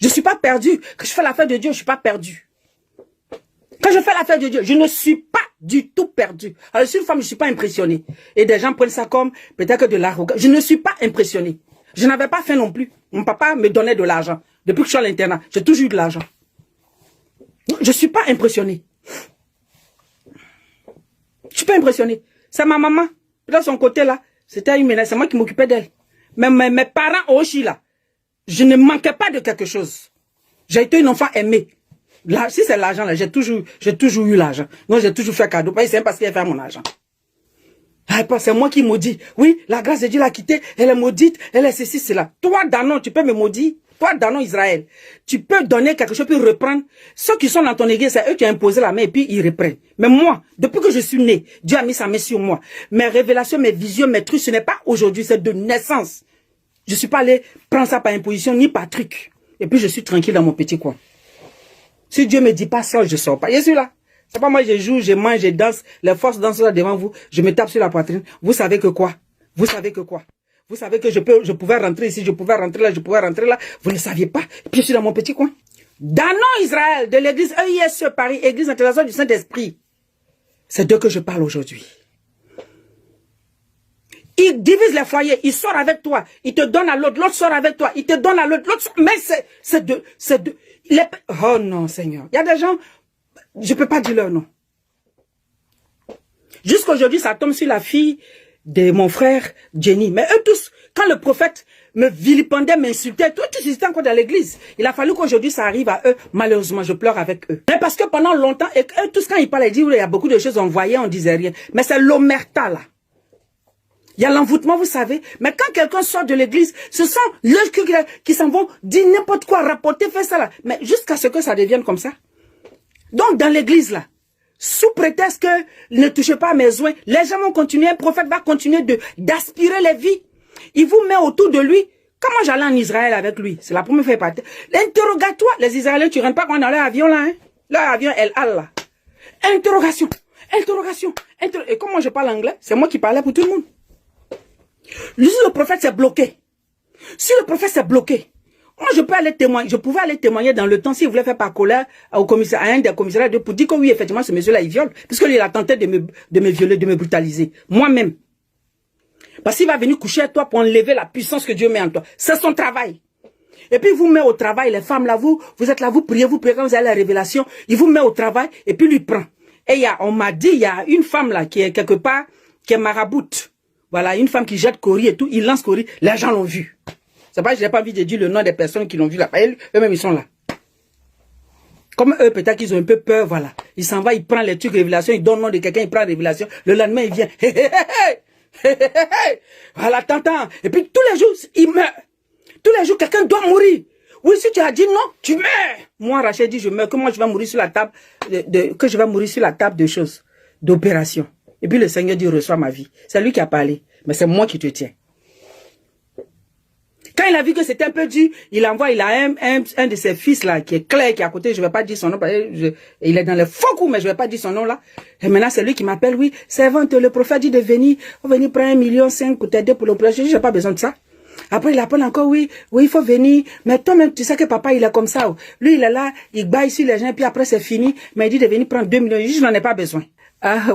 Je ne suis pas perdu. Quand je fais l'affaire de Dieu, je ne suis pas perdu. Quand je fais l'affaire de Dieu, je ne suis pas du tout perdu. Alors, je suis une femme, je ne suis pas impressionnée. Et des gens prennent ça comme peut-être de l'arrogance. Je ne suis pas impressionnée. Je n'avais pas faim non plus. Mon papa me donnait de l'argent. Depuis que je suis à l'internat, j'ai toujours eu de l'argent. Je ne suis pas impressionnée. Je ne suis pas impressionnée. C'est ma maman. De son côté là, c'était une menace. C'est moi qui m'occupais d'elle. Mais mes parents aussi là, je ne manquais pas de quelque chose. J'ai été une enfant aimée. Là, si c'est l'argent, là, j'ai toujours eu l'argent. Non, j'ai toujours fait cadeau. C'est parce qu'il a fait mon argent. C'est moi qui maudis. Oui, la grâce de Dieu l'a quitté. Elle est maudite. Elle est ceci, cela. Toi, Danon, tu peux me maudire. Toi, Danon, Israël. Tu peux donner quelque chose puis reprendre. Ceux qui sont dans ton église, c'est eux qui ont imposé la main et puis ils reprennent. Mais moi, depuis que je suis né, Dieu a mis sa main sur moi. Mes révélations, mes visions, mes trucs, ce n'est pas aujourd'hui, c'est de naissance. Je suis pas allé prendre ça par imposition ni par truc. Et puis je suis tranquille dans mon petit coin. Si Dieu me dit pas ça, je sors pas. Je suis là. C'est pas moi, je joue, je mange, je danse. Les forces dansent là devant vous. Je me tape sur la poitrine. Vous savez que quoi? Vous savez que quoi? Vous savez que je pouvais rentrer ici, je pouvais rentrer là, je pouvais rentrer là. Vous ne saviez pas. Et puis je suis dans mon petit coin. Danon Israël, de l'église EISE Paris, église internationale du Saint-Esprit. C'est d'eux que je parle aujourd'hui. Il divise les foyers, il sort avec toi, il te donne à l'autre, l'autre sort avec toi, il te donne à l'autre, mais c'est de, oh non Seigneur, il y a des gens, je peux pas dire leur nom. Jusqu'aujourd'hui, ça tombe sur la fille de mon frère Jenny, mais eux tous, quand le prophète me vilipendait, m'insultait, tous ils étaient encore dans l'église. Il a fallu qu'aujourd'hui ça arrive à eux, malheureusement, je pleure avec eux. Mais parce que pendant longtemps, et eux tous quand ils parlaient, ils disaient, il y a beaucoup de choses, on voyait, on disait rien, mais c'est l'omerta là. Il y a l'envoûtement, vous savez. Mais quand quelqu'un sort de l'église, ce sont leurs qui s'en vont dire n'importe quoi, rapporter, faire ça là. Mais jusqu'à ce que ça devienne comme ça. Donc, dans l'église là, sous prétexte que ne touchez pas à mes oins, les gens vont continuer, un prophète va continuer d'aspirer les vies. Il vous met autour de lui. Comment j'allais en Israël avec lui? C'est la première fois partie. L'interrogatoire, les Israéliens, tu rentres pas quand dans leur avion là, hein? Leur avion El Al là. Interrogation, et comme moi je parle anglais, c'est moi qui parlais pour tout le monde. Si le prophète s'est bloqué, moi je peux aller témoigner, je pouvais aller témoigner dans le temps s'il voulait faire par colère au commissaire, à un des commissariats pour dire que oui, effectivement, ce monsieur-là, il viole, puisque lui, il a tenté de me violer, de me brutaliser. Moi-même. Parce qu'il va venir coucher à toi pour enlever la puissance que Dieu met en toi. C'est son travail. Et puis, il vous met au travail, les femmes là, vous êtes là, vous priez, quand vous avez la révélation, il vous met au travail, et puis lui prend. Et on m'a dit, il y a une femme là, qui est quelque part, qui est maraboute. Voilà, une femme qui jette Cori et tout, il lance Cori, les gens l'ont vu. C'est pas, je n'ai pas envie de dire le nom des personnes qui l'ont vu là. Eux-mêmes, ils sont là. Comme eux, peut-être qu'ils ont un peu peur, voilà. Il s'en va, il prend les trucs révélation, il donne le nom de quelqu'un, il prend la révélation. Le lendemain, il vient. Voilà, t'entends. Et puis tous les jours, il meurt. Tous les jours, quelqu'un doit mourir. Oui, si tu as dit non, tu meurs. Moi, Rachel dit, je meurs. Que moi, je vais mourir sur la table que je vais mourir sur la table de choses, d'opération. Et puis le Seigneur dit, reçois ma vie. C'est lui qui a parlé. Mais c'est moi qui te tiens. Quand il a vu que c'était un peu dur, il envoie, il a un de ses fils là, qui est Claire, qui est à côté, je vais pas dire son nom, parce que il est dans les faux coups, mais je vais pas dire son nom là. Et maintenant, c'est lui qui m'appelle, oui, servante, le prophète dit de venir, on va venir prendre 1,5 million pour t'aider pour le projet. Je dis, j'ai pas besoin de ça. Après, il appelle encore, oui, il faut venir. Mais toi-même, tu sais que papa, il est comme ça. Lui, il est là, il baille sur les gens, puis après, c'est fini. Mais il dit de venir prendre 2 millions. Je dis, je n'en ai pas besoin.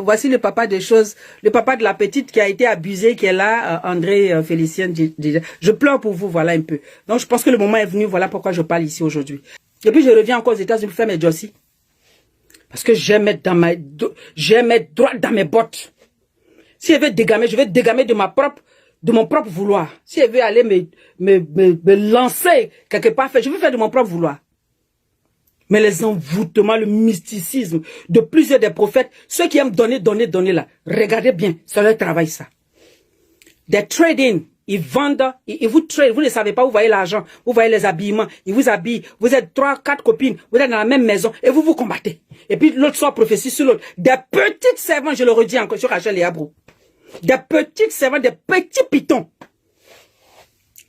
Voici le papa des choses, le papa de la petite qui a été abusée, qui est là, André Félicien. Je pleure pour vous, voilà un peu. Donc, je pense que le moment est venu, voilà pourquoi je parle ici aujourd'hui. Et puis, je reviens encore aux États-Unis pour faire mes jossis. Parce que j'aime mettre droit dans mes bottes. Si elle veut dégamer, je vais dégamer de mon propre vouloir. Si elle veut aller me lancer quelque part, je vais faire de mon propre vouloir. Mais les envoûtements, le mysticisme de plusieurs des prophètes, ceux qui aiment donner là, regardez bien, c'est leur travail ça. Des trading, ils vendent, ils vous trade, vous ne savez pas, vous voyez l'argent, vous voyez les habillements, ils vous habillent, vous êtes 3, 4 copines, vous êtes dans la même maison et vous vous combattez. Et puis l'autre soir prophétie sur l'autre. Des petites servantes, je le redis encore sur Rachel et Abrou. Des petites servantes, des petits pitons.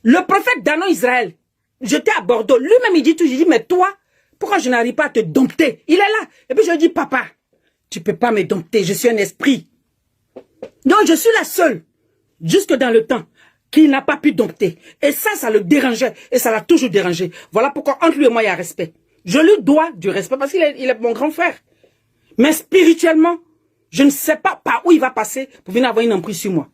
Le prophète d'Anon Israël, j'étais à Bordeaux, lui-même il dit tout, je dis, mais toi, pourquoi je n'arrive pas à te dompter? Il est là. Et puis je lui dis, papa, tu peux pas me dompter, je suis un esprit. Donc je suis la seule, jusque dans le temps, qui n'a pas pu dompter. Et ça le dérangeait. Et ça l'a toujours dérangé. Voilà pourquoi entre lui et moi, il y a respect. Je lui dois du respect parce qu'il est mon grand frère. Mais spirituellement, je ne sais pas par où il va passer pour venir avoir une emprise sur moi.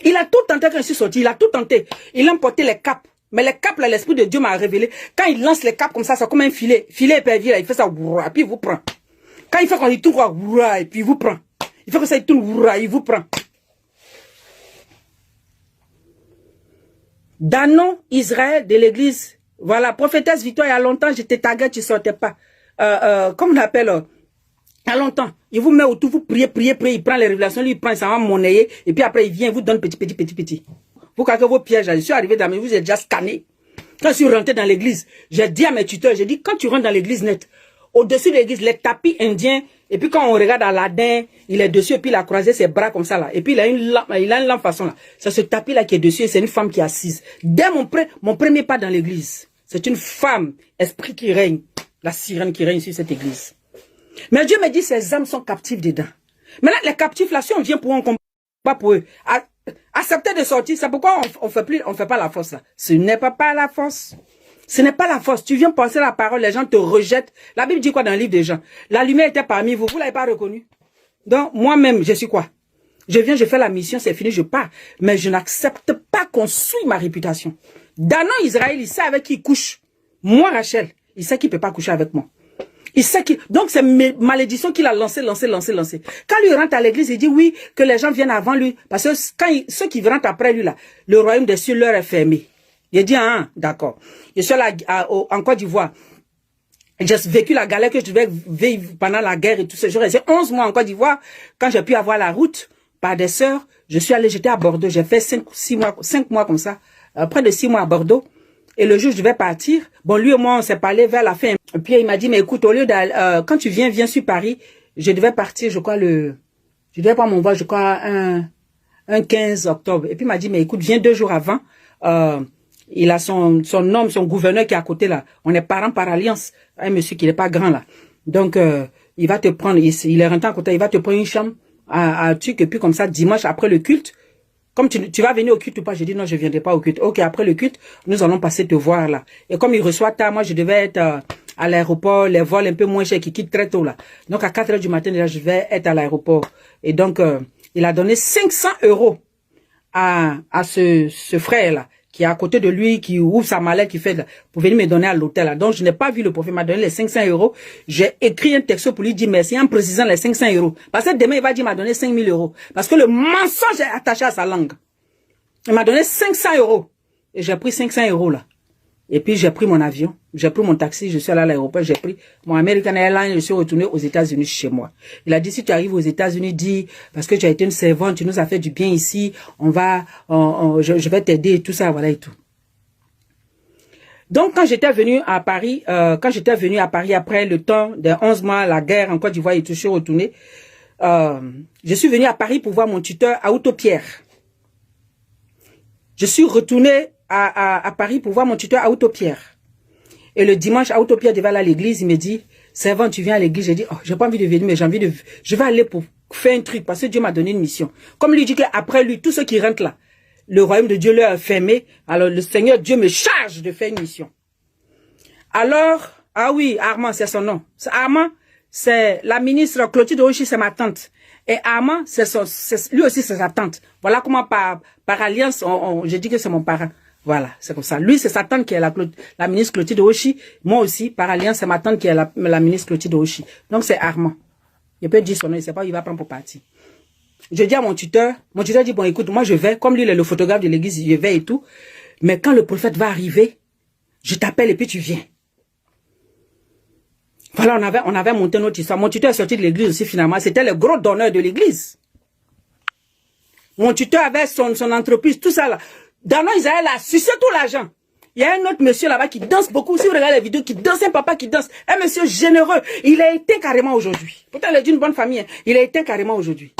Il a tout tenté quand je suis sorti, il a tout tenté. Il a emporté les capes. Mais les capes, là, l'Esprit de Dieu m'a révélé. Quand il lance les capes comme ça, c'est comme un filet. Filet épervier, là, il fait ça, et puis il vous prend. Quand il fait quand il tourne, et puis il vous prend. Il fait que ça, il tourne, il vous prend. D'Anon, Israël, de l'église. Voilà, prophétesse Victoire, il y a longtemps, j'étais tagué, tu sortais pas. Comme on appelle, il y a longtemps. Il vous met autour, vous priez, il prend les révélations, lui, il prend, il s'en va monnayer, et puis après, il vient, il vous donne petit. Vous calquez vos pièges, je suis arrivé dans mes, vous êtes déjà scanné. Quand je suis rentré dans l'église, j'ai dit à mes tuteurs, j'ai dit, quand tu rentres dans l'église net, au-dessus de l'église, les tapis indiens, et puis quand on regarde Aladdin, il est dessus, et puis il a croisé ses bras comme ça, là. Et puis il a une lampe façon, là. C'est ce tapis-là qui est dessus, et c'est une femme qui est assise. Dès mon premier pas dans l'église, c'est une femme, esprit qui règne, la sirène qui règne sur cette église. Mais Dieu me dit, ces âmes sont captives dedans. Maintenant, les captifs, là, si on vient pour eux, on combat pour eux. Accepter de sortir, c'est pourquoi on fait pas la force là. Ce n'est pas la force. Ce n'est pas la force. Tu viens penser la parole, les gens te rejettent. La Bible dit quoi dans le livre des gens? La lumière était parmi vous, vous l'avez pas reconnue. Donc, moi-même, je suis quoi? Je viens, je fais la mission, c'est fini, je pars. Mais je n'accepte pas qu'on souille ma réputation. D'Anon Israël, il sait avec qui il couche. Moi, Rachel, il sait qu'il peut pas coucher avec moi. Il sait qu'il... Donc, c'est mes malédictions qu'il a lancé. Quand lui rentre à l'église, il dit oui, que les gens viennent avant lui. Parce que quand ceux qui rentrent après lui, là, le royaume des cieux leur est fermé. Il dit, ah, d'accord. Je suis là, en Côte d'Ivoire. J'ai vécu la galère que je devais vivre pendant la guerre et tout ça. J'ai resté 11 mois en Côte d'Ivoire. Quand j'ai pu avoir la route par des sœurs, j'étais à Bordeaux. J'ai fait 5 mois comme ça. Près de 6 mois à Bordeaux. Et le jour, je devais partir. Bon, lui et moi, on s'est parlé vers la fin. Et puis, il m'a dit, mais écoute, au lieu d'aller, quand tu viens sur Paris, je devais partir, je crois, je devais prendre mon vol, je crois, un 15 octobre. Et puis, il m'a dit, mais écoute, viens 2 jours avant. Il a son homme, son gouverneur qui est à côté, là. On est parents par alliance. Un monsieur qui n'est pas grand, là. Donc, il va te prendre, il est rentré à côté, il va te prendre une chambre à truc. Et puis, comme ça, dimanche, après le culte, comme tu vas venir au culte ou pas, j'ai dit non, je viendrai pas au culte. Ok, après le culte, nous allons passer te voir là. Et comme il reçoit tard, moi je devais être à l'aéroport, les vols un peu moins chers qui quittent très tôt là. Donc à 4 h du matin déjà, je vais être à l'aéroport. Et donc, il a donné 500 € à ce frère là, qui est à côté de lui, qui ouvre sa mallette, qui fait pour venir me donner à l'hôtel là. Donc je n'ai pas vu le prophète, m'a donné les 500 €. J'ai écrit un texte pour lui dire merci en précisant les 500 €. Parce que demain il va dire m'a donné 5 000 €. Parce que le mensonge est attaché à sa langue. Il m'a donné 500 €. Et j'ai pris 500 € là. Et puis j'ai pris mon avion, j'ai pris mon taxi, je suis allé à l'aéroport, j'ai pris mon American Airlines, je suis retourné aux États-Unis chez moi. Il a dit si tu arrives aux États-Unis, dis parce que tu as été une servante, tu nous as fait du bien ici, je vais t'aider et tout ça, voilà et tout. Donc quand j'étais venu à Paris, après le temps des 11 mois, la guerre en Côte d'Ivoire et tout, je suis retourné. Je suis venu à Paris pour voir mon tuteur à Autopierre. Je suis retourné à Paris pour voir mon tuteur à Autopierre. Et le dimanche, à Autopierre, devant aller à l'église, il me dit, servant, tu viens à l'église. J'ai dit, oh, j'ai pas envie de venir, mais j'ai envie de, je vais aller pour faire un truc, parce que Dieu m'a donné une mission. Comme lui dit qu'après lui, tous ceux qui rentrent là, le royaume de Dieu leur est fermé. Alors le Seigneur Dieu me charge de faire une mission. Alors, ah oui, Armand, c'est son nom. Armand, c'est la ministre Clotilde Ochi, c'est ma tante. Et Armand, lui aussi, c'est sa tante. Voilà comment par alliance, j'ai dit que c'est mon parent. Voilà, c'est comme ça. Lui, c'est sa tante qui est la ministre Clotilde Ochi. Moi aussi, par alliance, c'est ma tante qui est la ministre Clotilde Ochi. Donc, c'est Armand. Il peut dire son nom, il ne sait pas où il va prendre pour partir. Je dis à mon tuteur dit, bon, écoute, moi je vais, comme lui, il est le photographe de l'église, je vais et tout. Mais quand le prophète va arriver, je t'appelle et puis tu viens. Voilà, on avait monté notre histoire. Mon tuteur est sorti de l'église aussi finalement. C'était le gros donneur de l'église. Mon tuteur avait son entreprise, tout ça là. Dans nos Israël, là, sucé tout l'argent. Il y a un autre monsieur là-bas qui danse beaucoup. Si vous regardez les vidéos, qui danse, un papa qui danse. Un monsieur généreux. Il a été carrément aujourd'hui. Pourtant, il est d'une bonne famille. Hein. Il a été carrément aujourd'hui.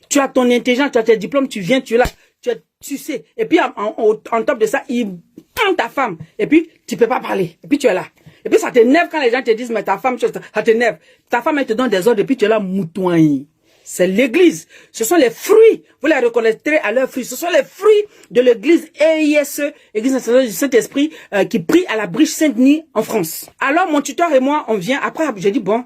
Tu as ton intelligence, tu as tes diplômes, tu viens, tu es là. Tu sais. Et puis, en top de ça, il prend ta femme. Et puis, tu peux pas parler. Et puis, tu es là. Et puis, ça t'énerve quand les gens te disent, mais ta femme, ça t'énerve. Ta femme, elle te donne des ordres, et puis tu es là, moutoin. C'est l'église. Ce sont les fruits. Vous les reconnaîtrez à leurs fruits. Ce sont les fruits de l'église EISE, Église nationale du Saint-Esprit, qui prie à la Briche Saint-Denis en France. Alors, mon tuteur et moi, on vient. Après, j'ai dit, bon,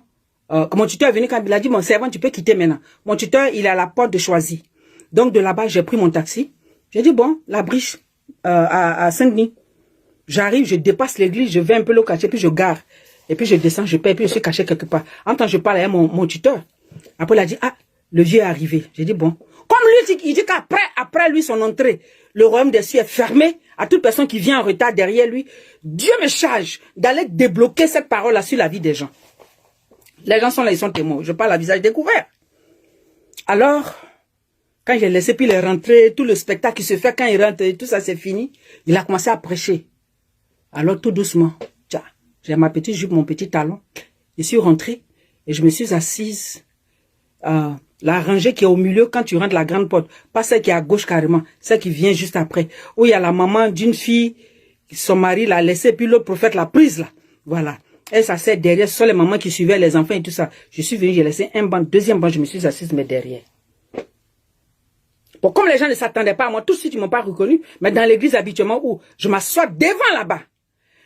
mon tuteur est venu quand il a dit, mon servant, tu peux quitter maintenant. Mon tuteur, il est à la porte de Choisy. Donc, de là-bas, j'ai pris mon taxi. J'ai dit, bon, la Briche, à Saint-Denis. J'arrive, je dépasse l'église, je vais un peu le cacher, puis je gare. Et puis je descends, je paie, et puis je suis caché quelque part. En temps, je parle à mon tuteur. Après, il a dit, ah, le vieux est arrivé. J'ai dit, bon. Comme lui, il dit qu'après lui, son entrée, le royaume des cieux est fermé à toute personne qui vient en retard derrière lui. Dieu me charge d'aller débloquer cette parole-là sur la vie des gens. Les gens sont là, ils sont témoins. Je parle à visage découvert. Alors, quand j'ai laissé, puis il est rentré, tout le spectacle qui se fait quand il rentre, tout ça c'est fini, il a commencé à prêcher. Alors tout doucement, j'ai ma petite jupe, mon petit talon. Je suis rentrée et je me suis assise. La rangée qui est au milieu quand tu rentres la grande porte. Pas celle qui est à gauche carrément, celle qui vient juste après. Où il y a la maman d'une fille, son mari l'a laissée, puis l'autre prophète l'a prise là. Voilà. Elle s'assied derrière, ce sont les mamans qui suivaient les enfants et tout ça. Je suis venue, j'ai laissé un banc, deuxième banc, je me suis assise mais derrière. Bon, comme les gens ne s'attendaient pas à moi, tout de suite ils m'ont pas reconnu. Mais dans l'église habituellement où je m'assois devant là-bas.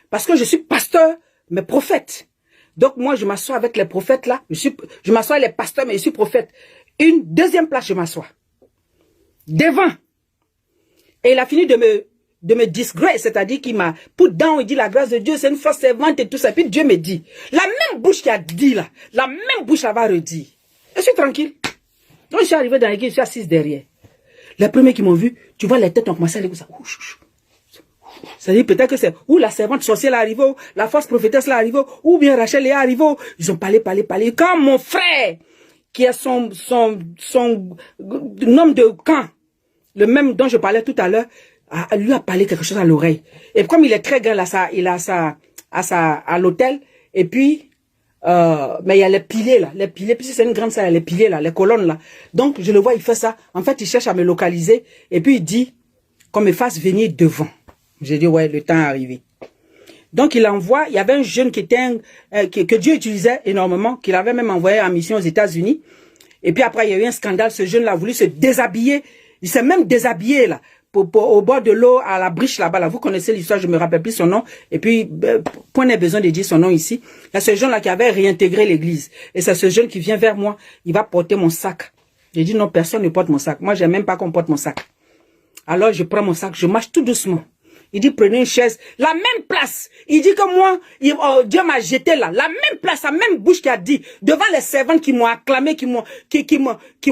Parce que je suis pasteur, mais prophète. Donc moi, je m'assois avec les prophètes là. Je m'assois avec les pasteurs, mais je suis prophète. Une deuxième place, je m'assois. Devant. Et il a fini de me disgrace, c'est-à-dire qu'il m'a put down, il dit la grâce de Dieu, c'est une force servante et tout ça. Puis Dieu me dit, la même bouche qui a dit là, la même bouche là va redire. Je suis tranquille. Donc je suis arrivé dans l'église, je suis assise derrière. Les premiers qui m'ont vu, tu vois les têtes ont commencé à aller comme ça. C'est-à-dire peut-être que c'est ou la servante sorcière est arrivée, la force prophétesse est arrivée, ou bien Rachel est arrivée. Ils ont parlé. Quand mon frère, qui est son homme de camp, le même dont je parlais tout à l'heure, lui a parlé quelque chose à l'oreille. Et comme il est très grand, il a à l'hôtel, et puis, mais il y a les piliers là, puis c'est une grande salle, les piliers là, les colonnes là. Donc, je le vois, il fait ça. En fait, il cherche à me localiser, et puis il dit, qu'on me fasse venir devant. J'ai dit, ouais, le temps est arrivé. Donc, il envoie, il y avait un jeune qui était que Dieu utilisait énormément, qu'il avait même envoyé en mission aux États-Unis. Et puis après, il y a eu un scandale, ce jeune-là a voulu se déshabiller. Il s'est même déshabillé, là, au bord de l'eau, à la briche là-bas. Là. Vous connaissez l'histoire, je me rappelle plus son nom. Et puis, point n'est besoin de dire son nom ici. Il y a ce jeune-là qui avait réintégré l'église. Et c'est ce jeune qui vient vers moi, il va porter mon sac. J'ai dit, non, personne ne porte mon sac. Moi, j'aime même pas qu'on porte mon sac. Alors, je prends mon sac, je marche tout doucement. Il dit, prenez une chaise, la même place. Il dit que moi, Dieu m'a jeté là, la même place, la même bouche qui a dit, devant les servantes qui m'ont acclamé, qui m'ont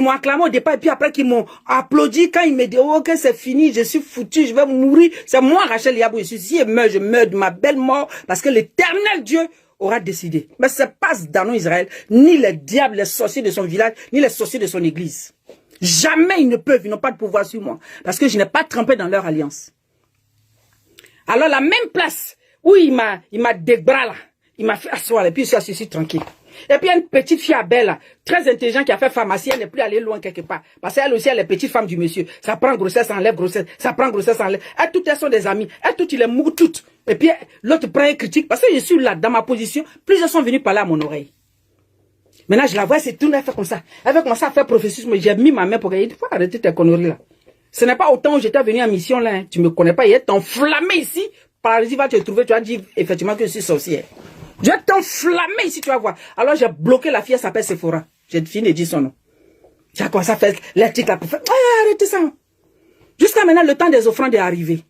acclamé au départ, et puis après qui m'ont applaudi quand il me dit, oh, ok, c'est fini, je suis foutu, je vais mourir. C'est moi, Rachel Yabou, si je meurs, je meurs de ma belle mort, parce que l'éternel Dieu aura décidé. Mais ce n'est pas dans Israël, ni les diables, les sorciers de son village, ni les sorciers de son église. Jamais ils n'ont pas de pouvoir sur moi, parce que je n'ai pas trempé dans leur alliance. Alors la même place où il m'a des bras là, il m'a fait asseoir et puis je suis assis tranquille. Et puis, il y a une petite fille à Belle, très intelligente, qui a fait pharmacie, elle n'est plus allée loin quelque part. Parce qu'elle aussi, elle est petite femme du monsieur. Ça prend grossesse, enlève grossesse, ça prend grossesse, enlève. Elles toutes, elles sont des amies. Elles toutes, il les mourent toutes. Et puis, l'autre prend une critique. Parce que je suis là, dans ma position, plusieurs sont venus parler à mon oreille. Maintenant, je la vois, c'est tout, elle fait comme ça. Elle fait commencer à faire processus, mais j'ai mis ma main pour qu'elle dise, faut arrêter tes conneries là. Ce n'est pas autant où j'étais venu en mission là, hein. Tu me connais pas, il est enflammé ici. Par exemple, va te trouver, tu vas dire effectivement que je suis sorcière. Je vais t'enflammer ici, tu vas voir. Alors j'ai bloqué la fille, elle s'appelle Sephora. J'ai fini de dire son nom. J'ai commencé à faire l'article là pour faire, arrêtez ça. Jusqu'à maintenant, le temps des offrandes est arrivé.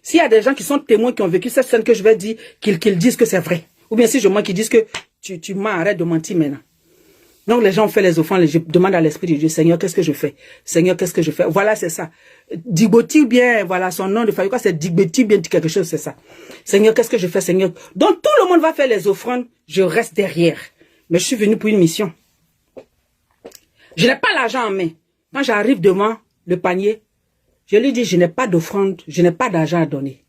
S'il y a des gens qui sont témoins, qui ont vécu cette scène que je vais dire, qu'ils disent que c'est vrai. Ou bien si je mens, qu'ils disent que tu mens, arrête de mentir maintenant. Donc les gens ont fait les offrandes, je demande à l'Esprit de Dieu, Seigneur, qu'est-ce que je fais? Seigneur, qu'est-ce que je fais? Voilà, c'est ça. Digboti bien, voilà, son nom de famille, c'est Digboti bien, quelque chose, c'est ça. Seigneur, qu'est-ce que je fais, Seigneur? Donc tout le monde va faire les offrandes, je reste derrière. Mais je suis venu pour une mission. Je n'ai pas l'argent en main. Quand j'arrive devant le panier, je lui dis, je n'ai pas d'offrande, je n'ai pas d'argent à donner.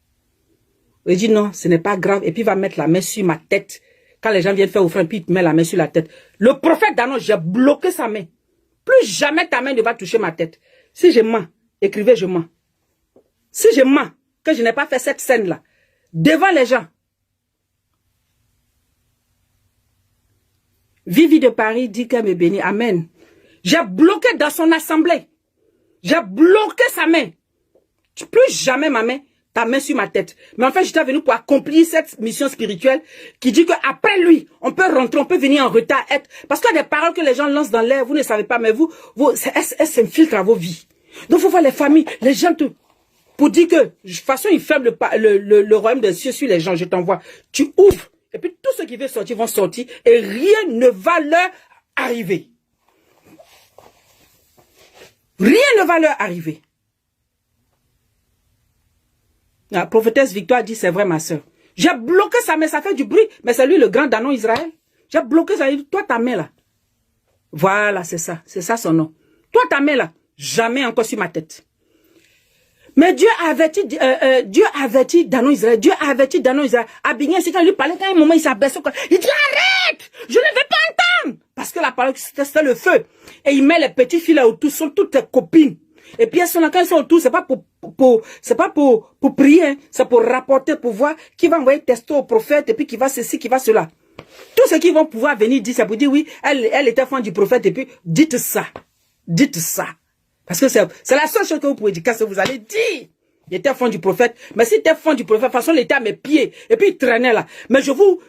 Il dit non, ce n'est pas grave. Et puis il va mettre la main sur ma tête. Quand les gens viennent faire offrande, puis il met la main sur la tête. Le prophète d'annonce, j'ai bloqué sa main. Plus jamais ta main ne va toucher ma tête. Si je mens, écrivez, je mens. Si je mens, que je n'ai pas fait cette scène-là, devant les gens. Vivi de Paris dit qu'elle me bénit. Amen. J'ai bloqué dans son assemblée. J'ai bloqué sa main. Plus jamais ma main, ta main sur ma tête. Mais en fait, j'étais venu pour accomplir cette mission spirituelle qui dit qu'après lui, on peut rentrer, on peut venir en retard. Parce qu'il y a des paroles que les gens lancent dans l'air, vous ne savez pas, mais elles s'infiltrent à vos vies. Donc, il faut voir les familles, les gens, pour dire que, de toute façon, ils ferment le royaume des cieux sur les gens, je t'envoie. Tu ouvres, et puis tous ceux qui veulent sortir vont sortir, et rien ne va leur arriver. Rien ne va leur arriver. La prophétesse Victoire dit, c'est vrai ma soeur. J'ai bloqué sa main, ça fait du bruit. Mais c'est lui le grand danon Israël. J'ai bloqué ça. Toi ta main là. Voilà, c'est ça. C'est ça son nom. Toi ta main là. Jamais encore sur ma tête. Mais Dieu a averti danon Israël. Dieu a averti danon Israël. Abigné, c'est quand il lui parlait, quand un moment il s'abaisse. Il dit arrête. Je ne vais pas entendre. Parce que la parole c'était le feu. Et il met les petits filles là autour. Sont toutes tes copines. Et puis elles sont là, quand elles sont autour, c'est pas pour prier, hein, c'est pour rapporter, pour voir qui va envoyer testo au prophète, et puis qui va ceci, qui va cela. Tous ceux qui vont pouvoir venir dire, ça pour dire oui, elle était femme du prophète, et puis dites ça. Dites ça. Parce que c'est la seule chose que vous pouvez dire, qu'est-ce que vous allez dire? Il était femme du prophète, mais si il était femme du prophète, de toute façon, il était à mes pieds, et puis il traînait là. Mais je vous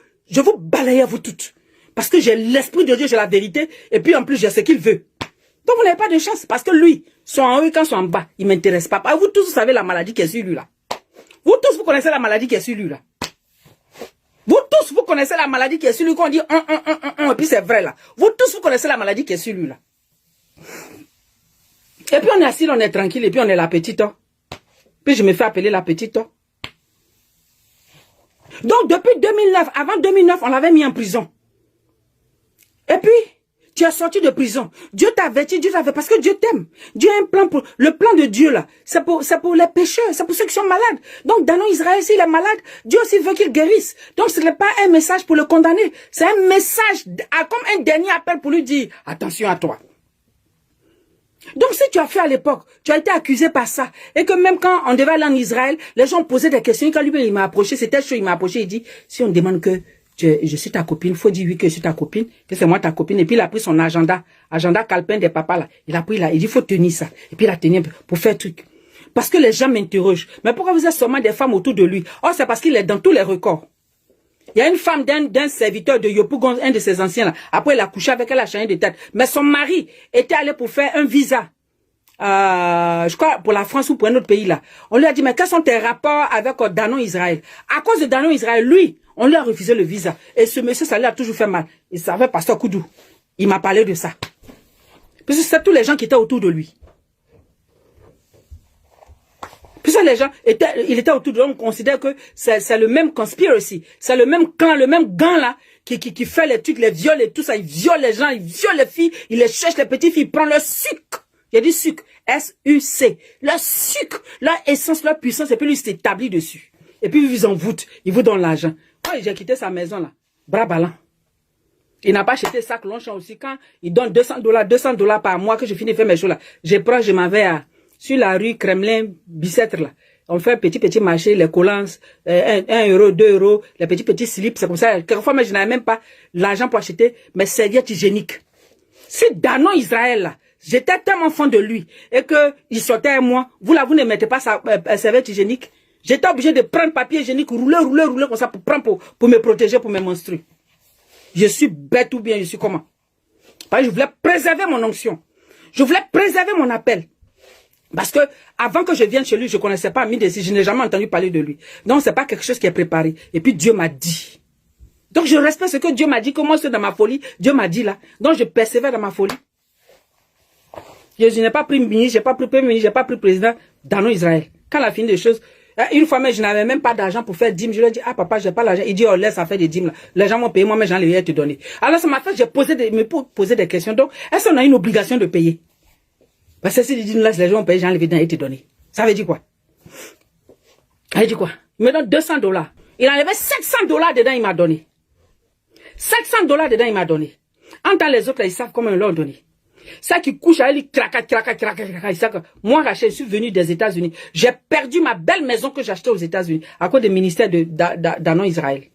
balaye à vous toutes. Parce que j'ai l'esprit de Dieu, j'ai la vérité, et puis en plus, j'ai ce qu'il veut. Donc vous n'avez pas de chance, parce que lui, soit en haut et quand soit en bas, il ne m'intéresse pas. Vous tous, vous savez la maladie qui est sur lui là. Vous tous, vous connaissez la maladie qui est sur lui là. Vous tous, vous connaissez la maladie qui est sur lui, qu'on dit et puis c'est vrai là. Vous tous, vous connaissez la maladie qui est sur lui là. Et puis on est assis, on est tranquille, et puis on est la petite. Hein. Puis je me fais appeler la petite. Hein. Donc depuis 2009, avant 2009, on l'avait mis en prison. Et puis, tu es sorti de prison. Dieu t'a averti, Dieu t'a averti, parce que Dieu t'aime. Dieu a un plan pour, le plan de Dieu là, c'est pour les pécheurs, c'est pour ceux qui sont malades. Donc, dans Israël, s'il est malade, Dieu aussi veut qu'il guérisse. Donc, ce n'est pas un message pour le condamner. C'est un message, comme un dernier appel pour lui dire, attention à toi. Donc, si tu as fait à l'époque, tu as été accusé par ça, et que même quand on devait aller en Israël, les gens posaient des questions, et quand lui, il m'a approché, c'était chaud, il m'a approché, il dit, si on demande que je suis ta copine, il faut dire oui que je suis ta copine, que c'est moi ta copine. Et puis il a pris son agenda calepin des papas là. Il a pris là, il dit il faut tenir ça. Et puis il a tenu pour faire truc. Parce que les gens m'interrogent. Mais pourquoi vous êtes seulement des femmes autour de lui? Oh, c'est parce qu'il est dans tous les records. Il y a une femme d'un serviteur de Yopougon, un de ses anciens là. Après il a couché avec elle, a changé de tête. Mais son mari était allé pour faire un visa. Je crois pour la France ou pour un autre pays là. On lui a dit mais quels sont tes rapports avec Danon Israël? À cause de Danon Israël, lui, on lui a refusé le visa. Et ce monsieur, ça lui a toujours fait mal. Il savait Pasteur Koudou. Il m'a parlé de ça. Parce que c'est tous les gens qui étaient autour de lui. Puis les gens il était autour de lui. On considère que c'est le même conspiracy. C'est le même clan, le même gang là, qui fait les trucs, les viols et tout ça. Il viole les gens, il viole les filles, il les cherche les petites filles, il prend leur sucre. Il y a du sucre. S-U-C. Leur sucre, leur essence, leur puissance, et puis lui s'établit dessus. Et puis ils en voûtent. Ils vous donnent l'argent. Moi, j'ai quitté sa maison là. Bras ballants. Il n'a pas acheté sac Longchamp aussi. Quand il donne $200 par mois que je finis de faire mes choses là, je prends, je m'en vais sur la rue Kremlin, Bicêtre là. On fait un petit marché, les collants, 1 euro, 2 euros, les petits slips, c'est comme ça. Quelquefois, mais je n'avais même pas l'argent pour acheter mes serviettes hygiéniques. Si Danon Israël là, j'étais tellement fond de lui et que il sortait à moi, vous là, vous ne mettez pas sa serviette hygiénique. J'étais obligé de prendre papier hygiénique, rouler comme ça pour prendre pour me protéger, pour mes menstrues. Je suis bête ou bien je suis comment? Parce que je voulais préserver mon onction. Je voulais préserver mon appel. Parce que avant que je vienne chez lui, je ne connaissais pas Amine Désir, je n'ai jamais entendu parler de lui. Donc c'est pas quelque chose qui est préparé. Et puis Dieu m'a dit. Donc je respecte ce que Dieu m'a dit, que moi je suis dans ma folie. Dieu m'a dit là. Donc je persévère dans ma folie. Je n'ai pas pris ministre, j'ai pas pris premier ministre, j'ai pas pris président dans Israël. Quand la fin des choses, une fois même, je n'avais même pas d'argent pour faire dîmes. Je lui ai dit, ah papa, j'ai pas l'argent. Il dit, oh laisse à faire des dîmes là. Les gens m'ont payé, moi mais j'en ai te donner. Alors ça m'a fait, j'ai posé des questions. Donc, est-ce qu'on a une obligation de payer? Parce que si les dîmes là, les gens ont payé, j'en ai te donner. Ça veut dire quoi? Ça veut dire quoi? Il me donne $200. Il en avait $700 dedans, il m'a donné. $700 dedans, il m'a donné. En temps les autres, là, ils savent comment ils l'ont donné. Ça qui couche à lui, moi, Rachel, je suis venu des États-Unis. J'ai perdu ma belle maison que j'ai achetée aux États-Unis à cause du ministère de Danon Israël. Il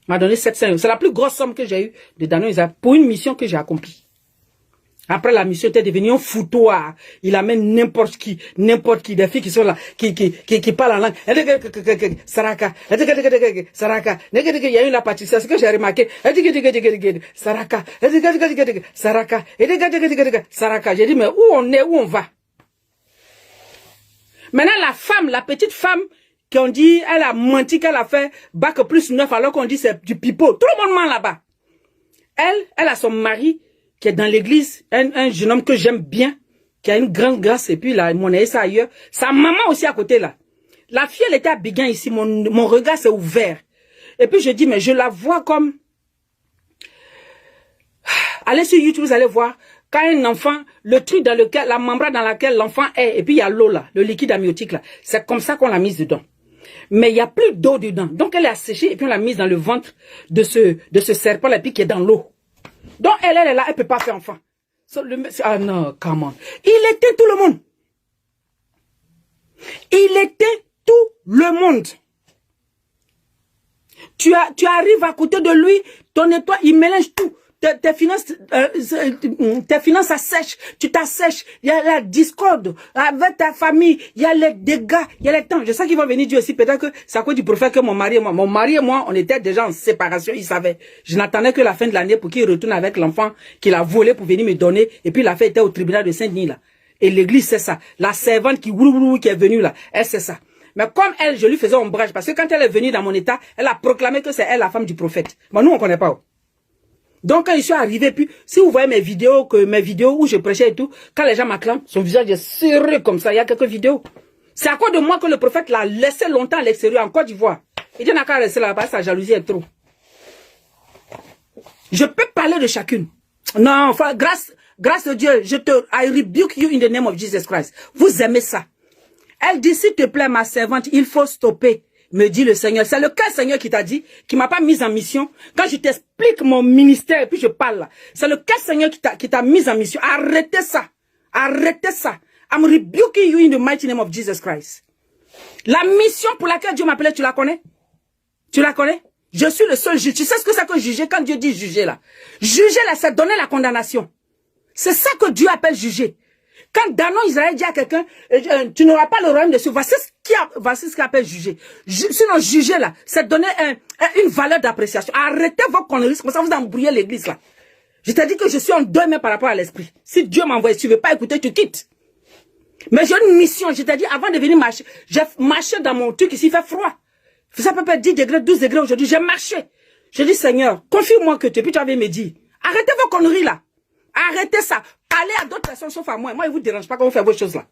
m'a donné 700 euros. C'est la plus grosse somme que j'ai eue de Danon Israël pour une mission que j'ai accomplie. Après, la mission était devenue un foutoir. Il amène n'importe qui, des filles qui sont là, qui parlent en langue. Saraka, Saraka, il y a eu la partie, c'est ce que j'ai remarqué. Saraka, Saraka, Saraka. J'ai dit, mais où on est, où on va? Maintenant, la femme, la petite femme, qu'on dit, elle a menti qu'elle a fait bac plus 9, alors qu'on dit c'est du pipeau. Tout le monde ment là-bas. Elle a son mari, qui est dans l'église, un jeune homme que j'aime bien, qui a une grande grâce, et puis là, mon ça ailleurs. Sa maman aussi à côté là. La fille, elle était à Béguin ici, mon regard s'est ouvert. Et puis je dis, mais je la vois comme... Allez sur YouTube, vous allez voir, quand un enfant, le truc dans lequel, la membrane dans laquelle l'enfant est, et puis il y a l'eau là, le liquide amniotique là, c'est comme ça qu'on l'a mise dedans. Mais il n'y a plus d'eau dedans. Donc elle est asséchée, et puis on l'a mise dans le ventre de ce serpent là, puis qui est dans l'eau. Donc elle est là, elle ne peut pas faire enfant. Ah non, come on. Il était tout le monde. Il était tout le monde. Tu arrives à côté de lui, ton étoile, il mélange tout. Tes finances s'assèchent, tu t'assèches, il y a la discorde avec ta famille, il y a les dégâts, il y a les temps. Je sais qu'ils vont venir dire aussi, peut-être que c'est à cause du prophète que mon mari et moi, on était déjà en séparation, il savait. Je n'attendais que la fin de l'année pour qu'il retourne avec l'enfant qu'il a volé pour venir me donner, et puis l'affaire était au tribunal de Saint-Denis là. Et l'église c'est ça. La servante qui est venue là, elle c'est ça. Mais comme elle, je lui faisais ombrage, parce que quand elle est venue dans mon état, elle a proclamé que c'est elle la femme du prophète. Mais nous on connaît pas. Donc quand je suis arrivé, puis si vous voyez mes vidéos où je prêchais et tout, quand les gens m'acclament, son visage est serré comme ça, il y a quelques vidéos. C'est à cause de moi que le prophète l'a laissé longtemps à l'extérieur, en Côte d'Ivoire. Il dit n'a qu'à rester là-bas, sa jalousie est trop. Je peux parler de chacune. Non, enfin, grâce à Dieu, I rebuke you in the name of Jesus Christ. Vous aimez ça. Elle dit, s'il te plaît, ma servante, il faut stopper. Me dit le Seigneur. C'est lequel Seigneur qui t'a dit, qui m'a pas mise en mission? Quand je t'explique mon ministère et puis je parle là. C'est lequel Seigneur qui t'a mise en mission? Arrêtez ça. Arrêtez ça. I'm rebuking you in the mighty name of Jesus Christ. La mission pour laquelle Dieu m'appelait, tu la connais? Tu la connais? Je suis le seul juge. Tu sais ce que c'est que juger quand Dieu dit juger là? Juger là, c'est donner la condamnation. C'est ça que Dieu appelle juger. Quand Danon Israël dit à quelqu'un, tu n'auras pas le royaume de Dieu, voici ce qu'il appelle juger. Sinon, juger là, c'est donner une valeur d'appréciation. Arrêtez vos conneries, comme ça vous embrouillez l'église là. Je t'ai dit que je suis en deuil même par rapport à l'esprit. Si Dieu m'envoie, si tu ne veux pas écouter, tu quittes. Mais j'ai une mission, je t'ai dit, avant de venir marcher, j'ai marché dans mon truc ici, il fait froid. Il faisait à peu près 10 degrés, 12 degrés aujourd'hui, j'ai marché. J'ai dit, Seigneur, confie-moi que tu es, puis tu avais me dit, arrêtez vos conneries là. Arrêtez ça. Parlez à d'autres personnes sauf à moi. Moi, il ne vous dérange pas quand vous faites vos choses là.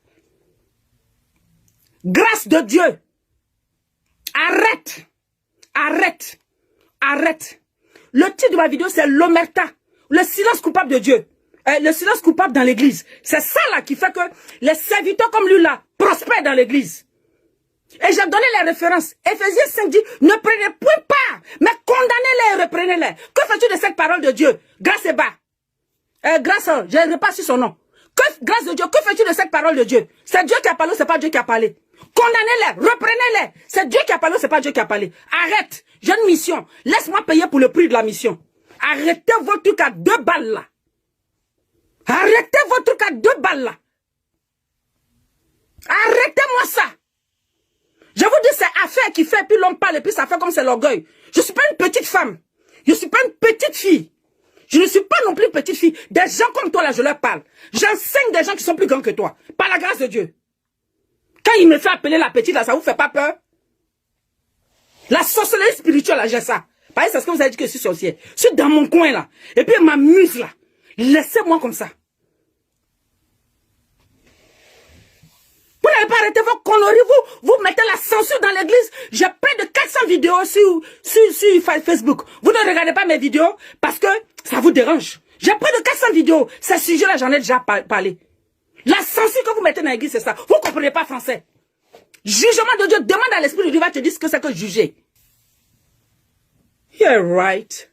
Grâce de Dieu. Arrête. Arrête. Arrête. Le titre de ma vidéo, c'est l'omerta. Le silence coupable de Dieu. Le silence coupable dans l'église. C'est ça là qui fait que les serviteurs comme lui là prospèrent dans l'église. Et j'ai donné les références. Éphésiens 5 dit, ne prenez point part, mais condamnez-les et reprenez-les. Que fais-tu de cette parole de Dieu? Grâce et bas. Grâce, je n'ai pas su son nom. Grâce de Dieu, que fais-tu de cette parole de Dieu? C'est Dieu qui a parlé, c'est pas Dieu qui a parlé. Condamnez-les, reprenez-les. C'est Dieu qui a parlé, c'est pas Dieu qui a parlé. Arrête, j'ai une mission. Laisse-moi payer pour le prix de la mission. Arrêtez votre truc à 2 balles là. Arrêtez votre truc à 2 balles là. Arrêtez-moi ça. Je vous dis, c'est affaire qui fait, puis l'homme parle, et puis ça fait comme c'est l'orgueil. Je ne suis pas une petite femme. Je ne suis pas une petite fille. Je ne suis pas non plus une petite fille. Des gens comme toi, là, je leur parle. J'enseigne des gens qui sont plus grands que toi. Par la grâce de Dieu. Quand il me fait appeler la petite, là, ça vous fait pas peur? La sorcellerie spirituelle, là, j'ai ça. Pareil, c'est ce que vous avez dit que je suis sorcière. Je suis dans mon coin, là. Et puis, elle m'amuse, là. Laissez-moi comme ça. Vous n'avez pas arrêté vos conneries, vous mettez la censure dans l'église. J'ai près de 400 vidéos sur Facebook. Vous ne regardez pas mes vidéos parce que ça vous dérange. J'ai près de 400 vidéos. Ces sujets-là, j'en ai déjà parlé. La censure que vous mettez dans l'église, c'est ça. Vous ne comprenez pas français. Jugement de Dieu, demande à l'Esprit de Dieu, va te dire ce que c'est que juger. You're right.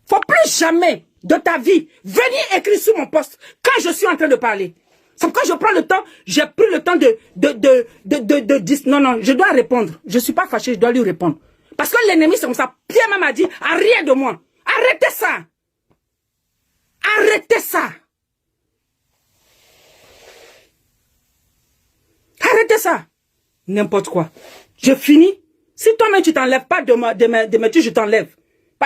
Faut plus jamais de ta vie venir écrire sur mon poste quand je suis en train de parler. C'est pourquoi je prends le temps, j'ai pris le temps non, je dois répondre. Je ne suis pas fâché, je dois lui répondre. Parce que l'ennemi, c'est comme ça. Pierre même m'a dit, à rien de moi. Arrêtez ça. Arrêtez ça. Arrêtez ça. N'importe quoi. Je finis. Si toi-même tu t'enlèves pas de mes trucs, je t'enlève.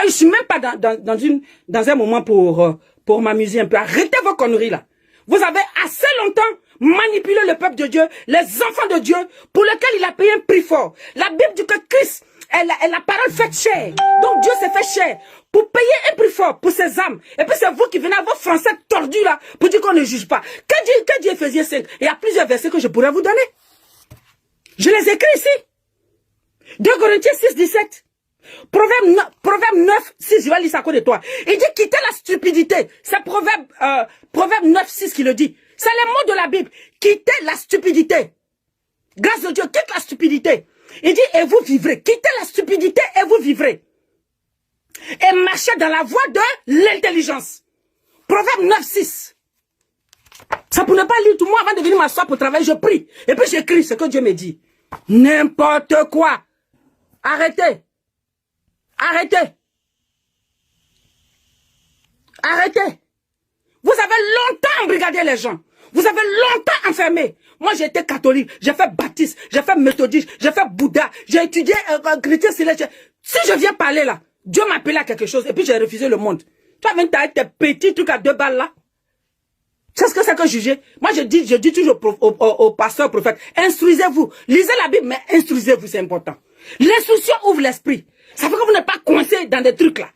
Je suis même pas dans un moment pour m'amuser un peu. Arrêtez vos conneries là. Vous avez assez longtemps manipulé le peuple de Dieu, les enfants de Dieu, pour lesquels il a payé un prix fort. La Bible dit que Christ est la parole faite chair. Donc Dieu s'est fait chair pour payer un prix fort pour ses âmes. Et puis c'est vous qui venez à vos français tordus là pour dire qu'on ne juge pas. Que dit Éphésiens 5? Il y a plusieurs versets que je pourrais vous donner. Je les écris ici. 2 Corinthiens 6, 17. Proverbe 9, 6, je vais lire ça à côté de toi. Il dit quittez la stupidité. C'est Proverbe 9, 6 qui le dit. C'est les mots de la Bible. Quittez la stupidité. Grâce de Dieu, quitte la stupidité. Il dit et vous vivrez. Quittez la stupidité et vous vivrez. Et marchez dans la voie de l'intelligence. Proverbe 9, 6. Ça pour ne pas lire tout moi avant de venir m'asseoir pour travailler, je prie. Et puis j'écris ce que Dieu me dit. N'importe quoi. Arrêtez. Arrêtez. Arrêtez. Vous avez longtemps embrigadé les gens. Vous avez longtemps enfermé. Moi, j'ai été catholique, j'ai fait baptiste, j'ai fait méthodiste, j'ai fait Bouddha, j'ai étudié chrétien céleste. Si je viens parler là, Dieu m'a appelé à quelque chose et puis j'ai refusé le monde. Toi, même t'as tes petits trucs à 2 balles là. C'est ce que c'est que juger. Moi, je dis toujours au pasteur, au prophète, instruisez-vous. Lisez la Bible, mais instruisez-vous, c'est important. L'instruction ouvre l'esprit. Ça fait que vous n'êtes pas coincé dans des trucs là.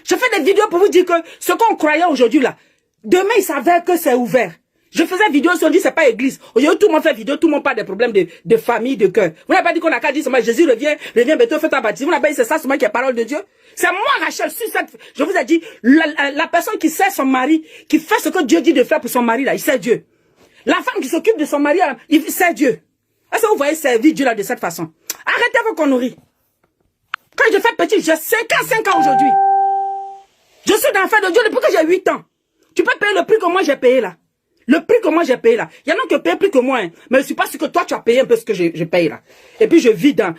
Je fais des vidéos pour vous dire que ce qu'on croyait aujourd'hui là, demain il s'avère que c'est ouvert. Je faisais vidéo sur dit c'est pas église. Aujourd'hui tout le monde fait vidéo, tout le monde parle des problèmes de famille, de cœur. Vous n'avez pas dit qu'on a qu'à dire seulement Jésus revient bientôt, fais ta baptise. Vous n'avez pas dit c'est ça seulement qui est parole de Dieu. C'est moi Rachel, sur cette, je vous ai dit, la personne qui sait son mari, qui fait ce que Dieu dit de faire pour son mari là, il sait Dieu. La femme qui s'occupe de son mari, il sait Dieu. Est-ce que vous voyez servir Dieu là de cette façon? Arrêtez vos conneries. Quand je fais petit, j'ai 55 ans aujourd'hui. Je suis dans l'affaire de Dieu depuis que j'ai 8 ans. Tu peux payer le prix que moi j'ai payé là. Le prix que moi j'ai payé là. Il y en a qui payent plus que moi. Hein. Mais je suis pas sûr que toi tu as payé un peu ce que je paye là. Et puis je vis dans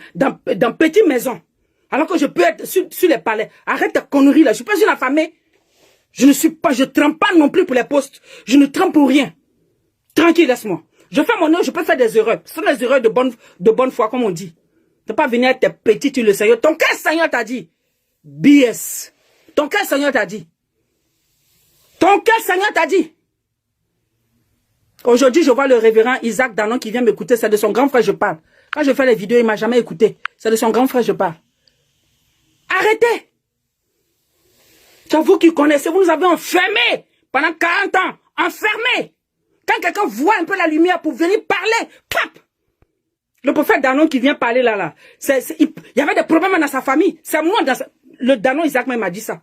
petite maison. Alors que je peux être sur les palais. Arrête ta connerie là. Je suis pas une affamée. Je trempe pas non plus pour les postes. Je ne trempe pour rien. Tranquille, laisse-moi. Je fais mon œuvre, je peux faire des erreurs. Ce sont des erreurs de bonne foi, comme on dit. Ne pas venir être petit, tu le Seigneur. Ton cœur, Seigneur t'a dit. BS. Ton cœur, Seigneur t'a dit. Ton cœur, Seigneur t'a dit. Aujourd'hui, je vois le révérend Isaac Danon qui vient m'écouter. C'est de son grand frère que je parle. Quand je fais les vidéos, il ne m'a jamais écouté. C'est de son grand frère que je parle. Arrêtez. C'est vous qui connaissez. Vous nous avez enfermés pendant 40 ans. Enfermés. Quand quelqu'un voit un peu la lumière pour venir parler, pap. Le prophète Danon qui vient parler là. Il y avait des problèmes dans sa famille. C'est moi, le Danon Isaac même m'a dit ça.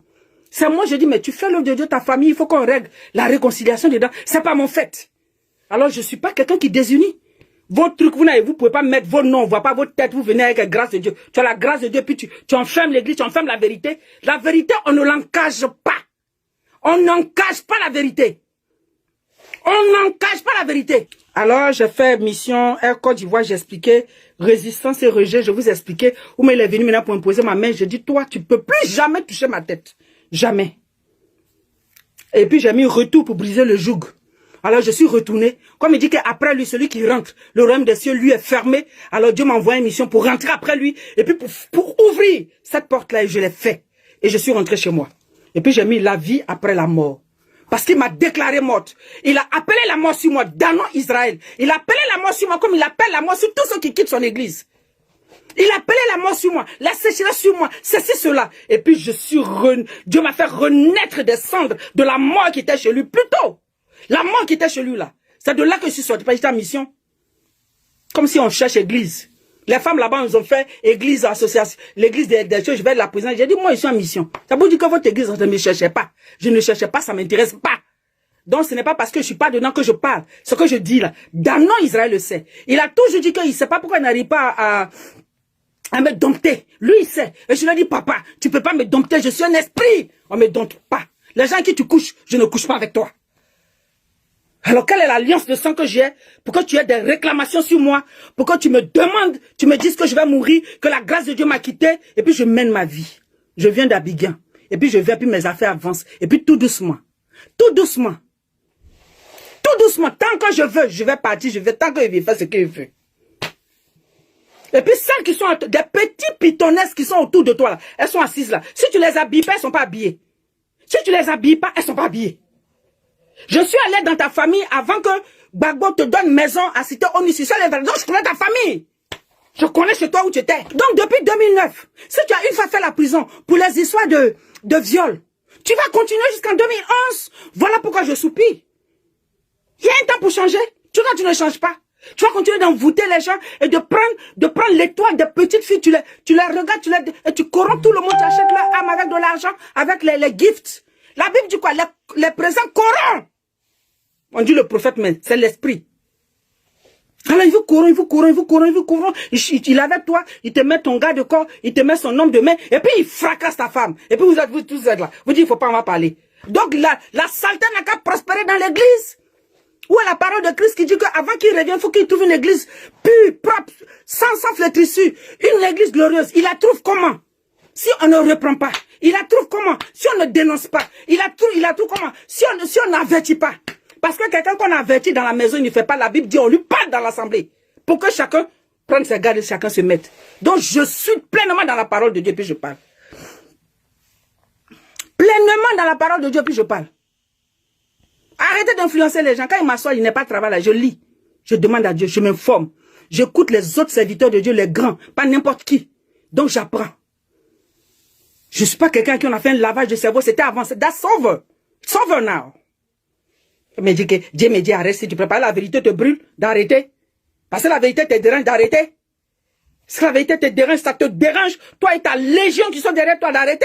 C'est moi, je dis, mais tu fais l'œuvre de Dieu, ta famille, il faut qu'on règle la réconciliation dedans. C'est pas mon fait. Alors, je ne suis pas quelqu'un qui désunit. Vos trucs, vous pouvez pas mettre vos noms, on voit pas votre tête, vous venez avec la grâce de Dieu. Tu as la grâce de Dieu, puis tu enfermes l'église, tu enfermes la vérité. La vérité, on ne l'encache pas. On n'encache pas la vérité. On n'encache pas la vérité. Alors, j'ai fait mission Air Côte d'Ivoire, j'ai expliqué résistance et rejet, je vous ai expliqué. Où il est venu maintenant pour imposer ma main, je dis, toi, tu peux plus jamais toucher ma tête. Jamais. Et puis, j'ai mis retour pour briser le joug. Alors, je suis retourné. Comme il dit qu'après lui, celui qui rentre, le royaume des cieux, lui, est fermé. Alors, Dieu m'a envoyé une mission pour rentrer après lui. Et puis, pour ouvrir cette porte-là, et je l'ai fait. Et je suis rentré chez moi. Et puis, j'ai mis la vie après la mort. Parce qu'il m'a déclaré morte. Il a appelé la mort sur moi, damnant Israël. Il a appelé la mort sur moi comme il appelle la mort sur tous ceux qui quittent son église. Il a appelé la mort sur moi, la sécheresse sur moi, ceci, cela. Et puis Dieu m'a fait renaître des cendres de la mort qui était chez lui, plutôt. La mort qui était chez lui là. C'est de là que je suis sorti, j'étais en mission. Comme si on cherche église. Les femmes là-bas, ils ont fait église, association, l'église des choses, je vais de la prison. J'ai dit, moi, je suis en mission. Ça veut dire que votre église, ne me cherchez pas. Je ne cherchais pas, ça ne m'intéresse pas. Donc, ce n'est pas parce que je suis pas dedans que je parle. Ce que je dis là, damnant Israël le sait. Il a toujours dit qu'il ne sait pas pourquoi il n'arrive pas à me dompter. Lui, il sait. Et je lui ai dit, papa, tu peux pas me dompter, je suis un esprit. On me dompte pas. Les gens qui tu couches, je ne couche pas avec toi. Alors, quelle est l'alliance de sang que j'ai pour que tu aies des réclamations sur moi, pour que tu me demandes, tu me dises que je vais mourir, que la grâce de Dieu m'a quitté, et puis je mène ma vie. Je viens d'Abidjan, et puis je viens, puis mes affaires avancent, et puis tout doucement, tout doucement, tout doucement, tant que je veux, je vais partir, je vais, tant que je vais faire ce que je veux. Et puis celles qui sont, des petits pitonnaises qui sont autour de toi, là, elles sont assises là. Si tu les habilles pas, elles sont pas habillées. Si tu les habilles pas, elles sont pas habillées. Je suis allé dans ta famille avant que Gbagbo te donne maison à Cité ONU. Donc je connais ta famille. Je connais chez toi où tu étais. Donc depuis 2009, si tu as une fois fait la prison pour les histoires de viol, tu vas continuer jusqu'en 2011. Voilà pourquoi je soupire. Il y a un temps pour changer. Tu vois, tu ne changes pas. Tu vas continuer d'envoûter les gens et de prendre l'étoile des petites filles. Tu les regardes, et tu corromps tout le monde. Tu achètes leur âme avec de l'argent, avec les gifts. La Bible dit quoi? Les présents corrompent. On dit le prophète, mais c'est l'esprit. Alors il vous corrompt. Il est avec toi, il te met ton gars de corps, il te met son homme de main, et puis il fracasse ta femme. Et puis vous tous êtes là. Vous dites, il ne faut pas en va parler. Donc la saleté n'a qu'à prospérer dans l'église. Où est la parole de Christ qui dit qu'avant qu'il revienne, il faut qu'il trouve une église pure, propre, sans flétrissure. Une église glorieuse. Il la trouve comment? Si on ne reprend pas. Il la trouve comment? Si on ne dénonce pas. Il la trouve comment? Si on n'avertit pas. Parce que quelqu'un qu'on avertit dans la maison, il ne fait pas, la Bible dit, on lui parle dans l'assemblée. Pour que chacun prenne ses gardes et chacun se mette. Donc je suis pleinement dans la parole de Dieu, puis je parle. Pleinement dans la parole de Dieu, puis je parle. Arrêtez d'influencer les gens. Quand il m'assoit, il n'est pas de travail là. Je lis. Je demande à Dieu. Je m'informe. J'écoute les autres serviteurs de Dieu, les grands. Pas n'importe qui. Donc j'apprends. Je ne suis pas quelqu'un qui en a fait un lavage de cerveau. C'était avant. That's over. It's over now. Mais Dieu me dit arrête. Si tu prépares la vérité te brûle d'arrêter. Parce que la vérité te dérange d'arrêter. Si la vérité te dérange, ça te dérange. Toi et ta légion qui sont derrière toi d'arrêter.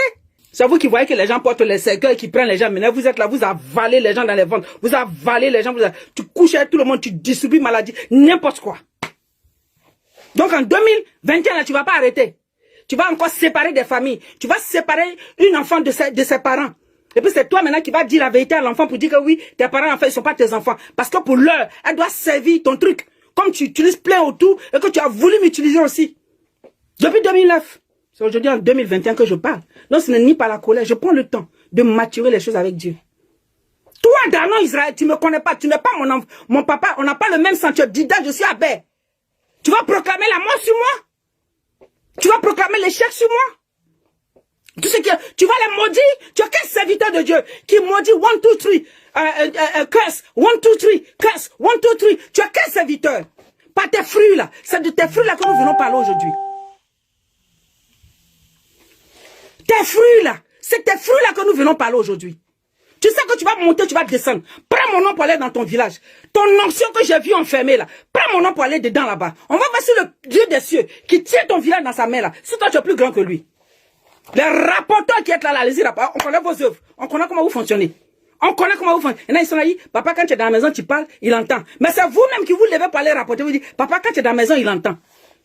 C'est vous qui voyez que les gens portent les cercueils, qui prennent les gens. Maintenant, vous êtes là, vous avalez les gens dans les ventres. Vous avalez les gens. Tu couches avec tout le monde, tu distribues maladie, n'importe quoi. Donc en 2021, là, tu ne vas pas arrêter. Tu vas encore séparer des familles. Tu vas séparer une enfant de ses parents. Et puis c'est toi maintenant qui vas dire la vérité à l'enfant pour dire que oui, tes parents en fait, ils ne sont pas tes enfants. Parce que pour l'heure, elle doit servir ton truc. Comme tu utilises plein autour et que tu as voulu m'utiliser aussi. Depuis 2009. C'est aujourd'hui en 2021 que je parle. Donc ce n'est ni par la colère. Je prends le temps de maturer les choses avec Dieu. Toi, Danon Israël, tu ne me connais pas. Tu n'es pas mon papa. On n'a pas le même sang. Tu es Dida, je suis Abel. Tu vas proclamer la mort sur moi. Tu vas proclamer l'échec sur moi. Tout ce que tu vas les maudire. Tu es quel serviteur de Dieu qui maudit 1, 2, 3, curse, 1, 2, 3, curse, 1, 2, 3. Tu es quel serviteur? Pas tes fruits là. C'est de tes fruits là que nous venons parler aujourd'hui. Tes fruits là, c'est tes fruits là que nous venons parler aujourd'hui. Tu sais que tu vas monter, tu vas descendre. Prends mon nom pour aller dans ton village. Ton onction que j'ai vu enfermé là, prends mon nom pour aller dedans là-bas. On va voir sur le Dieu des cieux qui tient ton village dans sa main là. Si toi tu es plus grand que lui. Les rapporteurs qui sont là, allez-y là-bas, on connaît vos œuvres. On connaît comment vous fonctionnez. On connaît comment vous faites. Et là, ils sont là, papa, quand tu es dans la maison, tu parles, il entend. Mais c'est vous-même qui vous levez pour aller rapporter. Vous dites, papa, quand tu es dans la maison, il entend.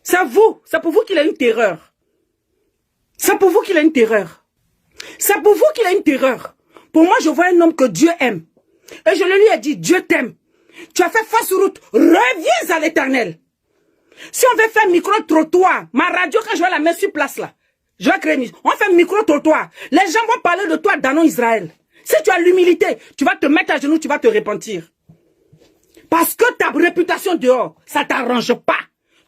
C'est vous. C'est pour vous qu'il a une terreur. C'est pour vous qu'il a une terreur. C'est pour vous qu'il a une terreur. Pour moi, je vois un homme que Dieu aime. Et je lui ai dit, Dieu t'aime. Tu as fait face route. Reviens à l'Éternel. Si on veut faire micro-trottoir, ma radio, quand je vais la mettre sur place là, je vais créer, on fait micro-trottoir. Les gens vont parler de toi dans non Israël. Si tu as l'humilité, tu vas te mettre à genoux, tu vas te repentir. Parce que ta réputation dehors, ça ne t'arrange pas.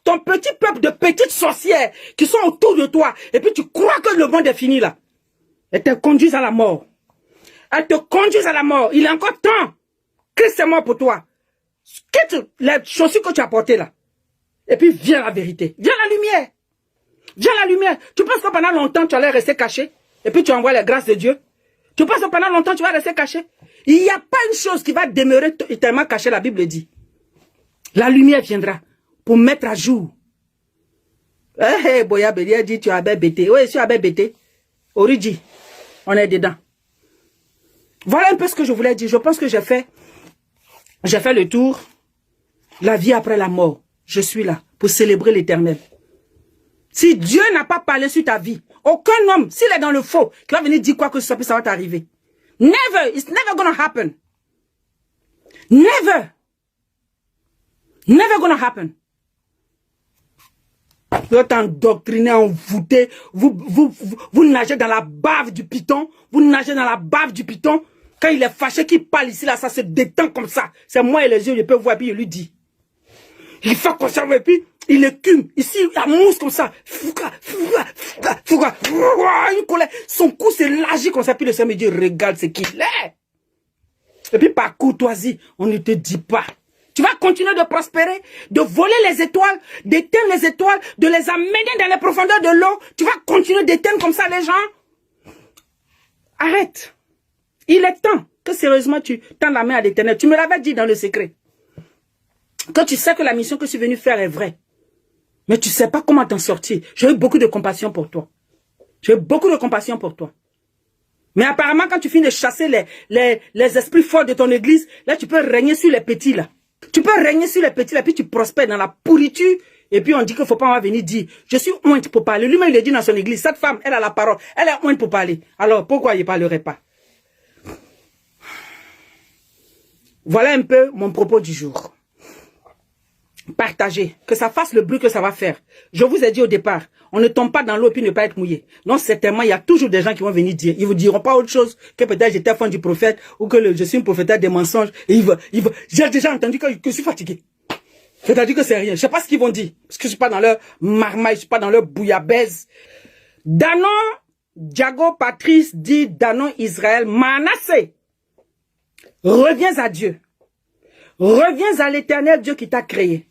Ton petit peuple de petites sorcières qui sont autour de toi, et puis tu crois que le monde est fini là. Elles te conduisent à la mort. Elles te conduisent à la mort. Il est encore temps. Christ est mort pour toi. Quitte les chaussures que tu as portées là. Et puis viens la vérité. Viens la lumière. Viens la lumière. Tu penses que pendant longtemps tu allais rester caché? Et puis tu envoies les grâces de Dieu? Tu penses que pendant longtemps tu vas rester caché? Il n'y a pas une chose qui va demeurer éternellement cachée, la Bible dit. La lumière viendra pour mettre à jour. Eh, Boya Bédia dit tu as bêté. Oui, tu as bêté. Origi, on est dedans. Voilà un peu ce que je voulais dire. Je pense que j'ai fait le tour. La vie après la mort. Je suis là pour célébrer l'Éternel. Si Dieu n'a pas parlé sur ta vie, aucun homme, s'il est dans le faux, qui va venir dire quoi que ce soit, ça va t'arriver. Never. It's never gonna happen. Never. Never gonna happen. Vous êtes endoctriné, envoûté. Vous nagez dans la bave du python. Vous nagez dans la bave du python. Quand il est fâché, qu'il parle ici, là, ça se détend comme ça. C'est moi et les yeux, je peux voir, puis je lui dis. Il fait comme ça, et puis il écume. Ici, la mousse comme ça. Une colère. Son cou s'élargit comme ça, puis le Seigneur me dit, regarde ce qu'il est. Et puis par courtoisie, on ne te dit pas. Tu vas continuer de prospérer, de voler les étoiles, d'éteindre les étoiles, de les amener dans les profondeurs de l'eau. Tu vas continuer d'éteindre comme ça les gens. Arrête. Il est temps que sérieusement tu tends la main à l'Éternel. Tu me l'avais dit dans le secret. Que tu sais que la mission que je suis venu faire est vraie. Mais tu ne sais pas comment t'en sortir. J'ai eu beaucoup de compassion pour toi. J'ai eu beaucoup de compassion pour toi. Mais apparemment, quand tu finis de chasser les esprits forts de ton église, là, tu peux régner sur les petits, là. Tu peux régner sur les petits, là, puis tu prospères dans la pourriture. Et puis on dit qu'il ne faut pas venir dire, je suis ointe pour parler. Lui-même, il le dit dans son église. Cette femme, elle a la parole. Elle est ointe pour parler. Alors, pourquoi il ne parlerait pas? Voilà un peu mon propos du jour. Partagez, que ça fasse le bruit que ça va faire. Je vous ai dit au départ, on ne tombe pas dans l'eau puis ne pas être mouillé. Non, certainement, il y a toujours des gens qui vont venir dire. Ils vous diront pas autre chose que peut-être j'étais fan du prophète ou que je suis une prophétesse des mensonges. Et j'ai déjà entendu que je suis fatigué. C'est-à-dire que c'est rien. Je sais pas ce qu'ils vont dire. Parce que je suis pas dans leur marmaille, je suis pas dans leur bouillabaisse. Danon, Diago Patrice dit, Danon Israël, Manassé. Reviens à Dieu. Reviens à l'Éternel Dieu qui t'a créé.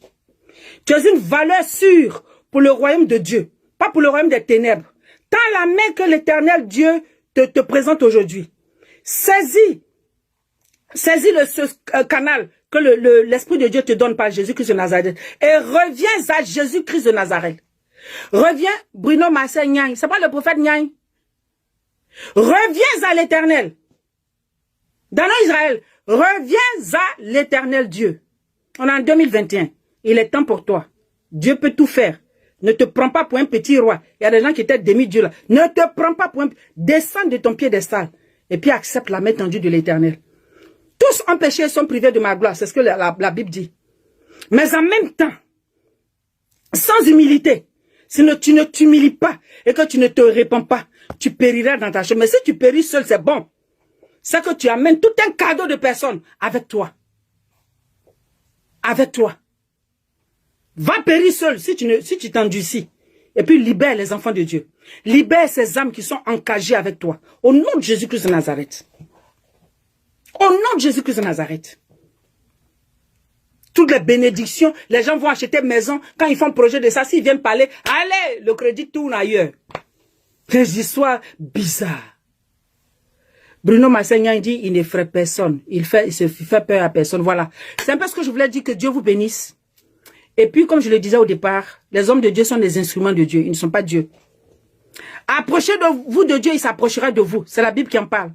Tu es une valeur sûre pour le royaume de Dieu, pas pour le royaume des ténèbres. Tends la main que l'Éternel Dieu te présente aujourd'hui. Saisis ce canal que l'Esprit de Dieu te donne par Jésus-Christ de Nazareth et reviens à Jésus-Christ de Nazareth. Reviens, Bruno Marcel Niaï, c'est pas le prophète Niaï. Reviens à l'Éternel. Dans Israël, reviens à l'Éternel Dieu. On est en 2021. Il est temps pour toi. Dieu peut tout faire. Ne te prends pas pour un petit roi. Il y a des gens qui étaient demi-dieux là. Ne te prends pas pour un... Descends de ton piédestal. Et puis accepte la main tendue de l'Éternel. Tous en péché sont privés de ma gloire. C'est ce que la Bible dit. Mais en même temps, sans humilité, si tu ne t'humilies pas et que tu ne te répands pas, tu périras dans ta chemin. Mais si tu péris seul, c'est bon. C'est que tu amènes tout un cadeau de personnes avec toi. Avec toi. Va périr seul si tu t'endurcis. Et puis libère les enfants de Dieu. Libère ces âmes qui sont encagées avec toi. Au nom de Jésus-Christ de Nazareth. Au nom de Jésus-Christ de Nazareth. Toutes les bénédictions, les gens vont acheter maison. Quand ils font projet de ça, s'ils viennent parler, allez, le crédit tourne ailleurs. Des histoires bizarres. Bruno Massegnan dit, il n'effraie personne. Il se fait peur à personne. Voilà. C'est un peu ce que je voulais dire, que Dieu vous bénisse. Et puis, comme je le disais au départ, les hommes de Dieu sont des instruments de Dieu. Ils ne sont pas Dieu. Approchez-vous de Dieu, il s'approchera de vous. C'est la Bible qui en parle.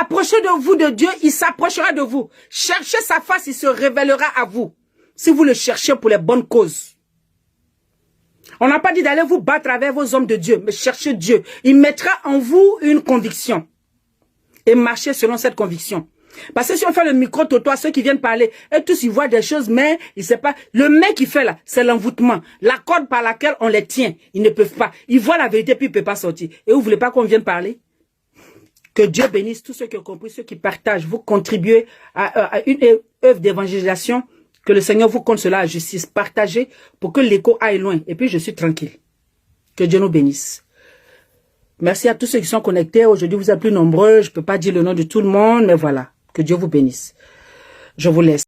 Approchez de vous de Dieu, il s'approchera de vous. Cherchez sa face, il se révélera à vous. Si vous le cherchez pour les bonnes causes. On n'a pas dit d'aller vous battre avec vos hommes de Dieu, mais cherchez Dieu. Il mettra en vous une conviction. Et marchez selon cette conviction. Parce que si on fait le micro-toto, ceux qui viennent parler, et tous ils voient des choses, mais ils ne savent pas. Le mec qui fait là, c'est l'envoûtement. La corde par laquelle on les tient, ils ne peuvent pas. Ils voient la vérité, puis ils ne peuvent pas sortir. Et vous ne voulez pas qu'on vienne parler? Que Dieu bénisse tous ceux qui ont compris, ceux qui partagent. Vous contribuez à une œuvre d'évangélisation. Que le Seigneur vous compte cela à justice. Partagez pour que l'écho aille loin. Et puis je suis tranquille. Que Dieu nous bénisse. Merci à tous ceux qui sont connectés. Aujourd'hui, vous êtes plus nombreux. Je ne peux pas dire le nom de tout le monde, mais voilà. Que Dieu vous bénisse. Je vous laisse.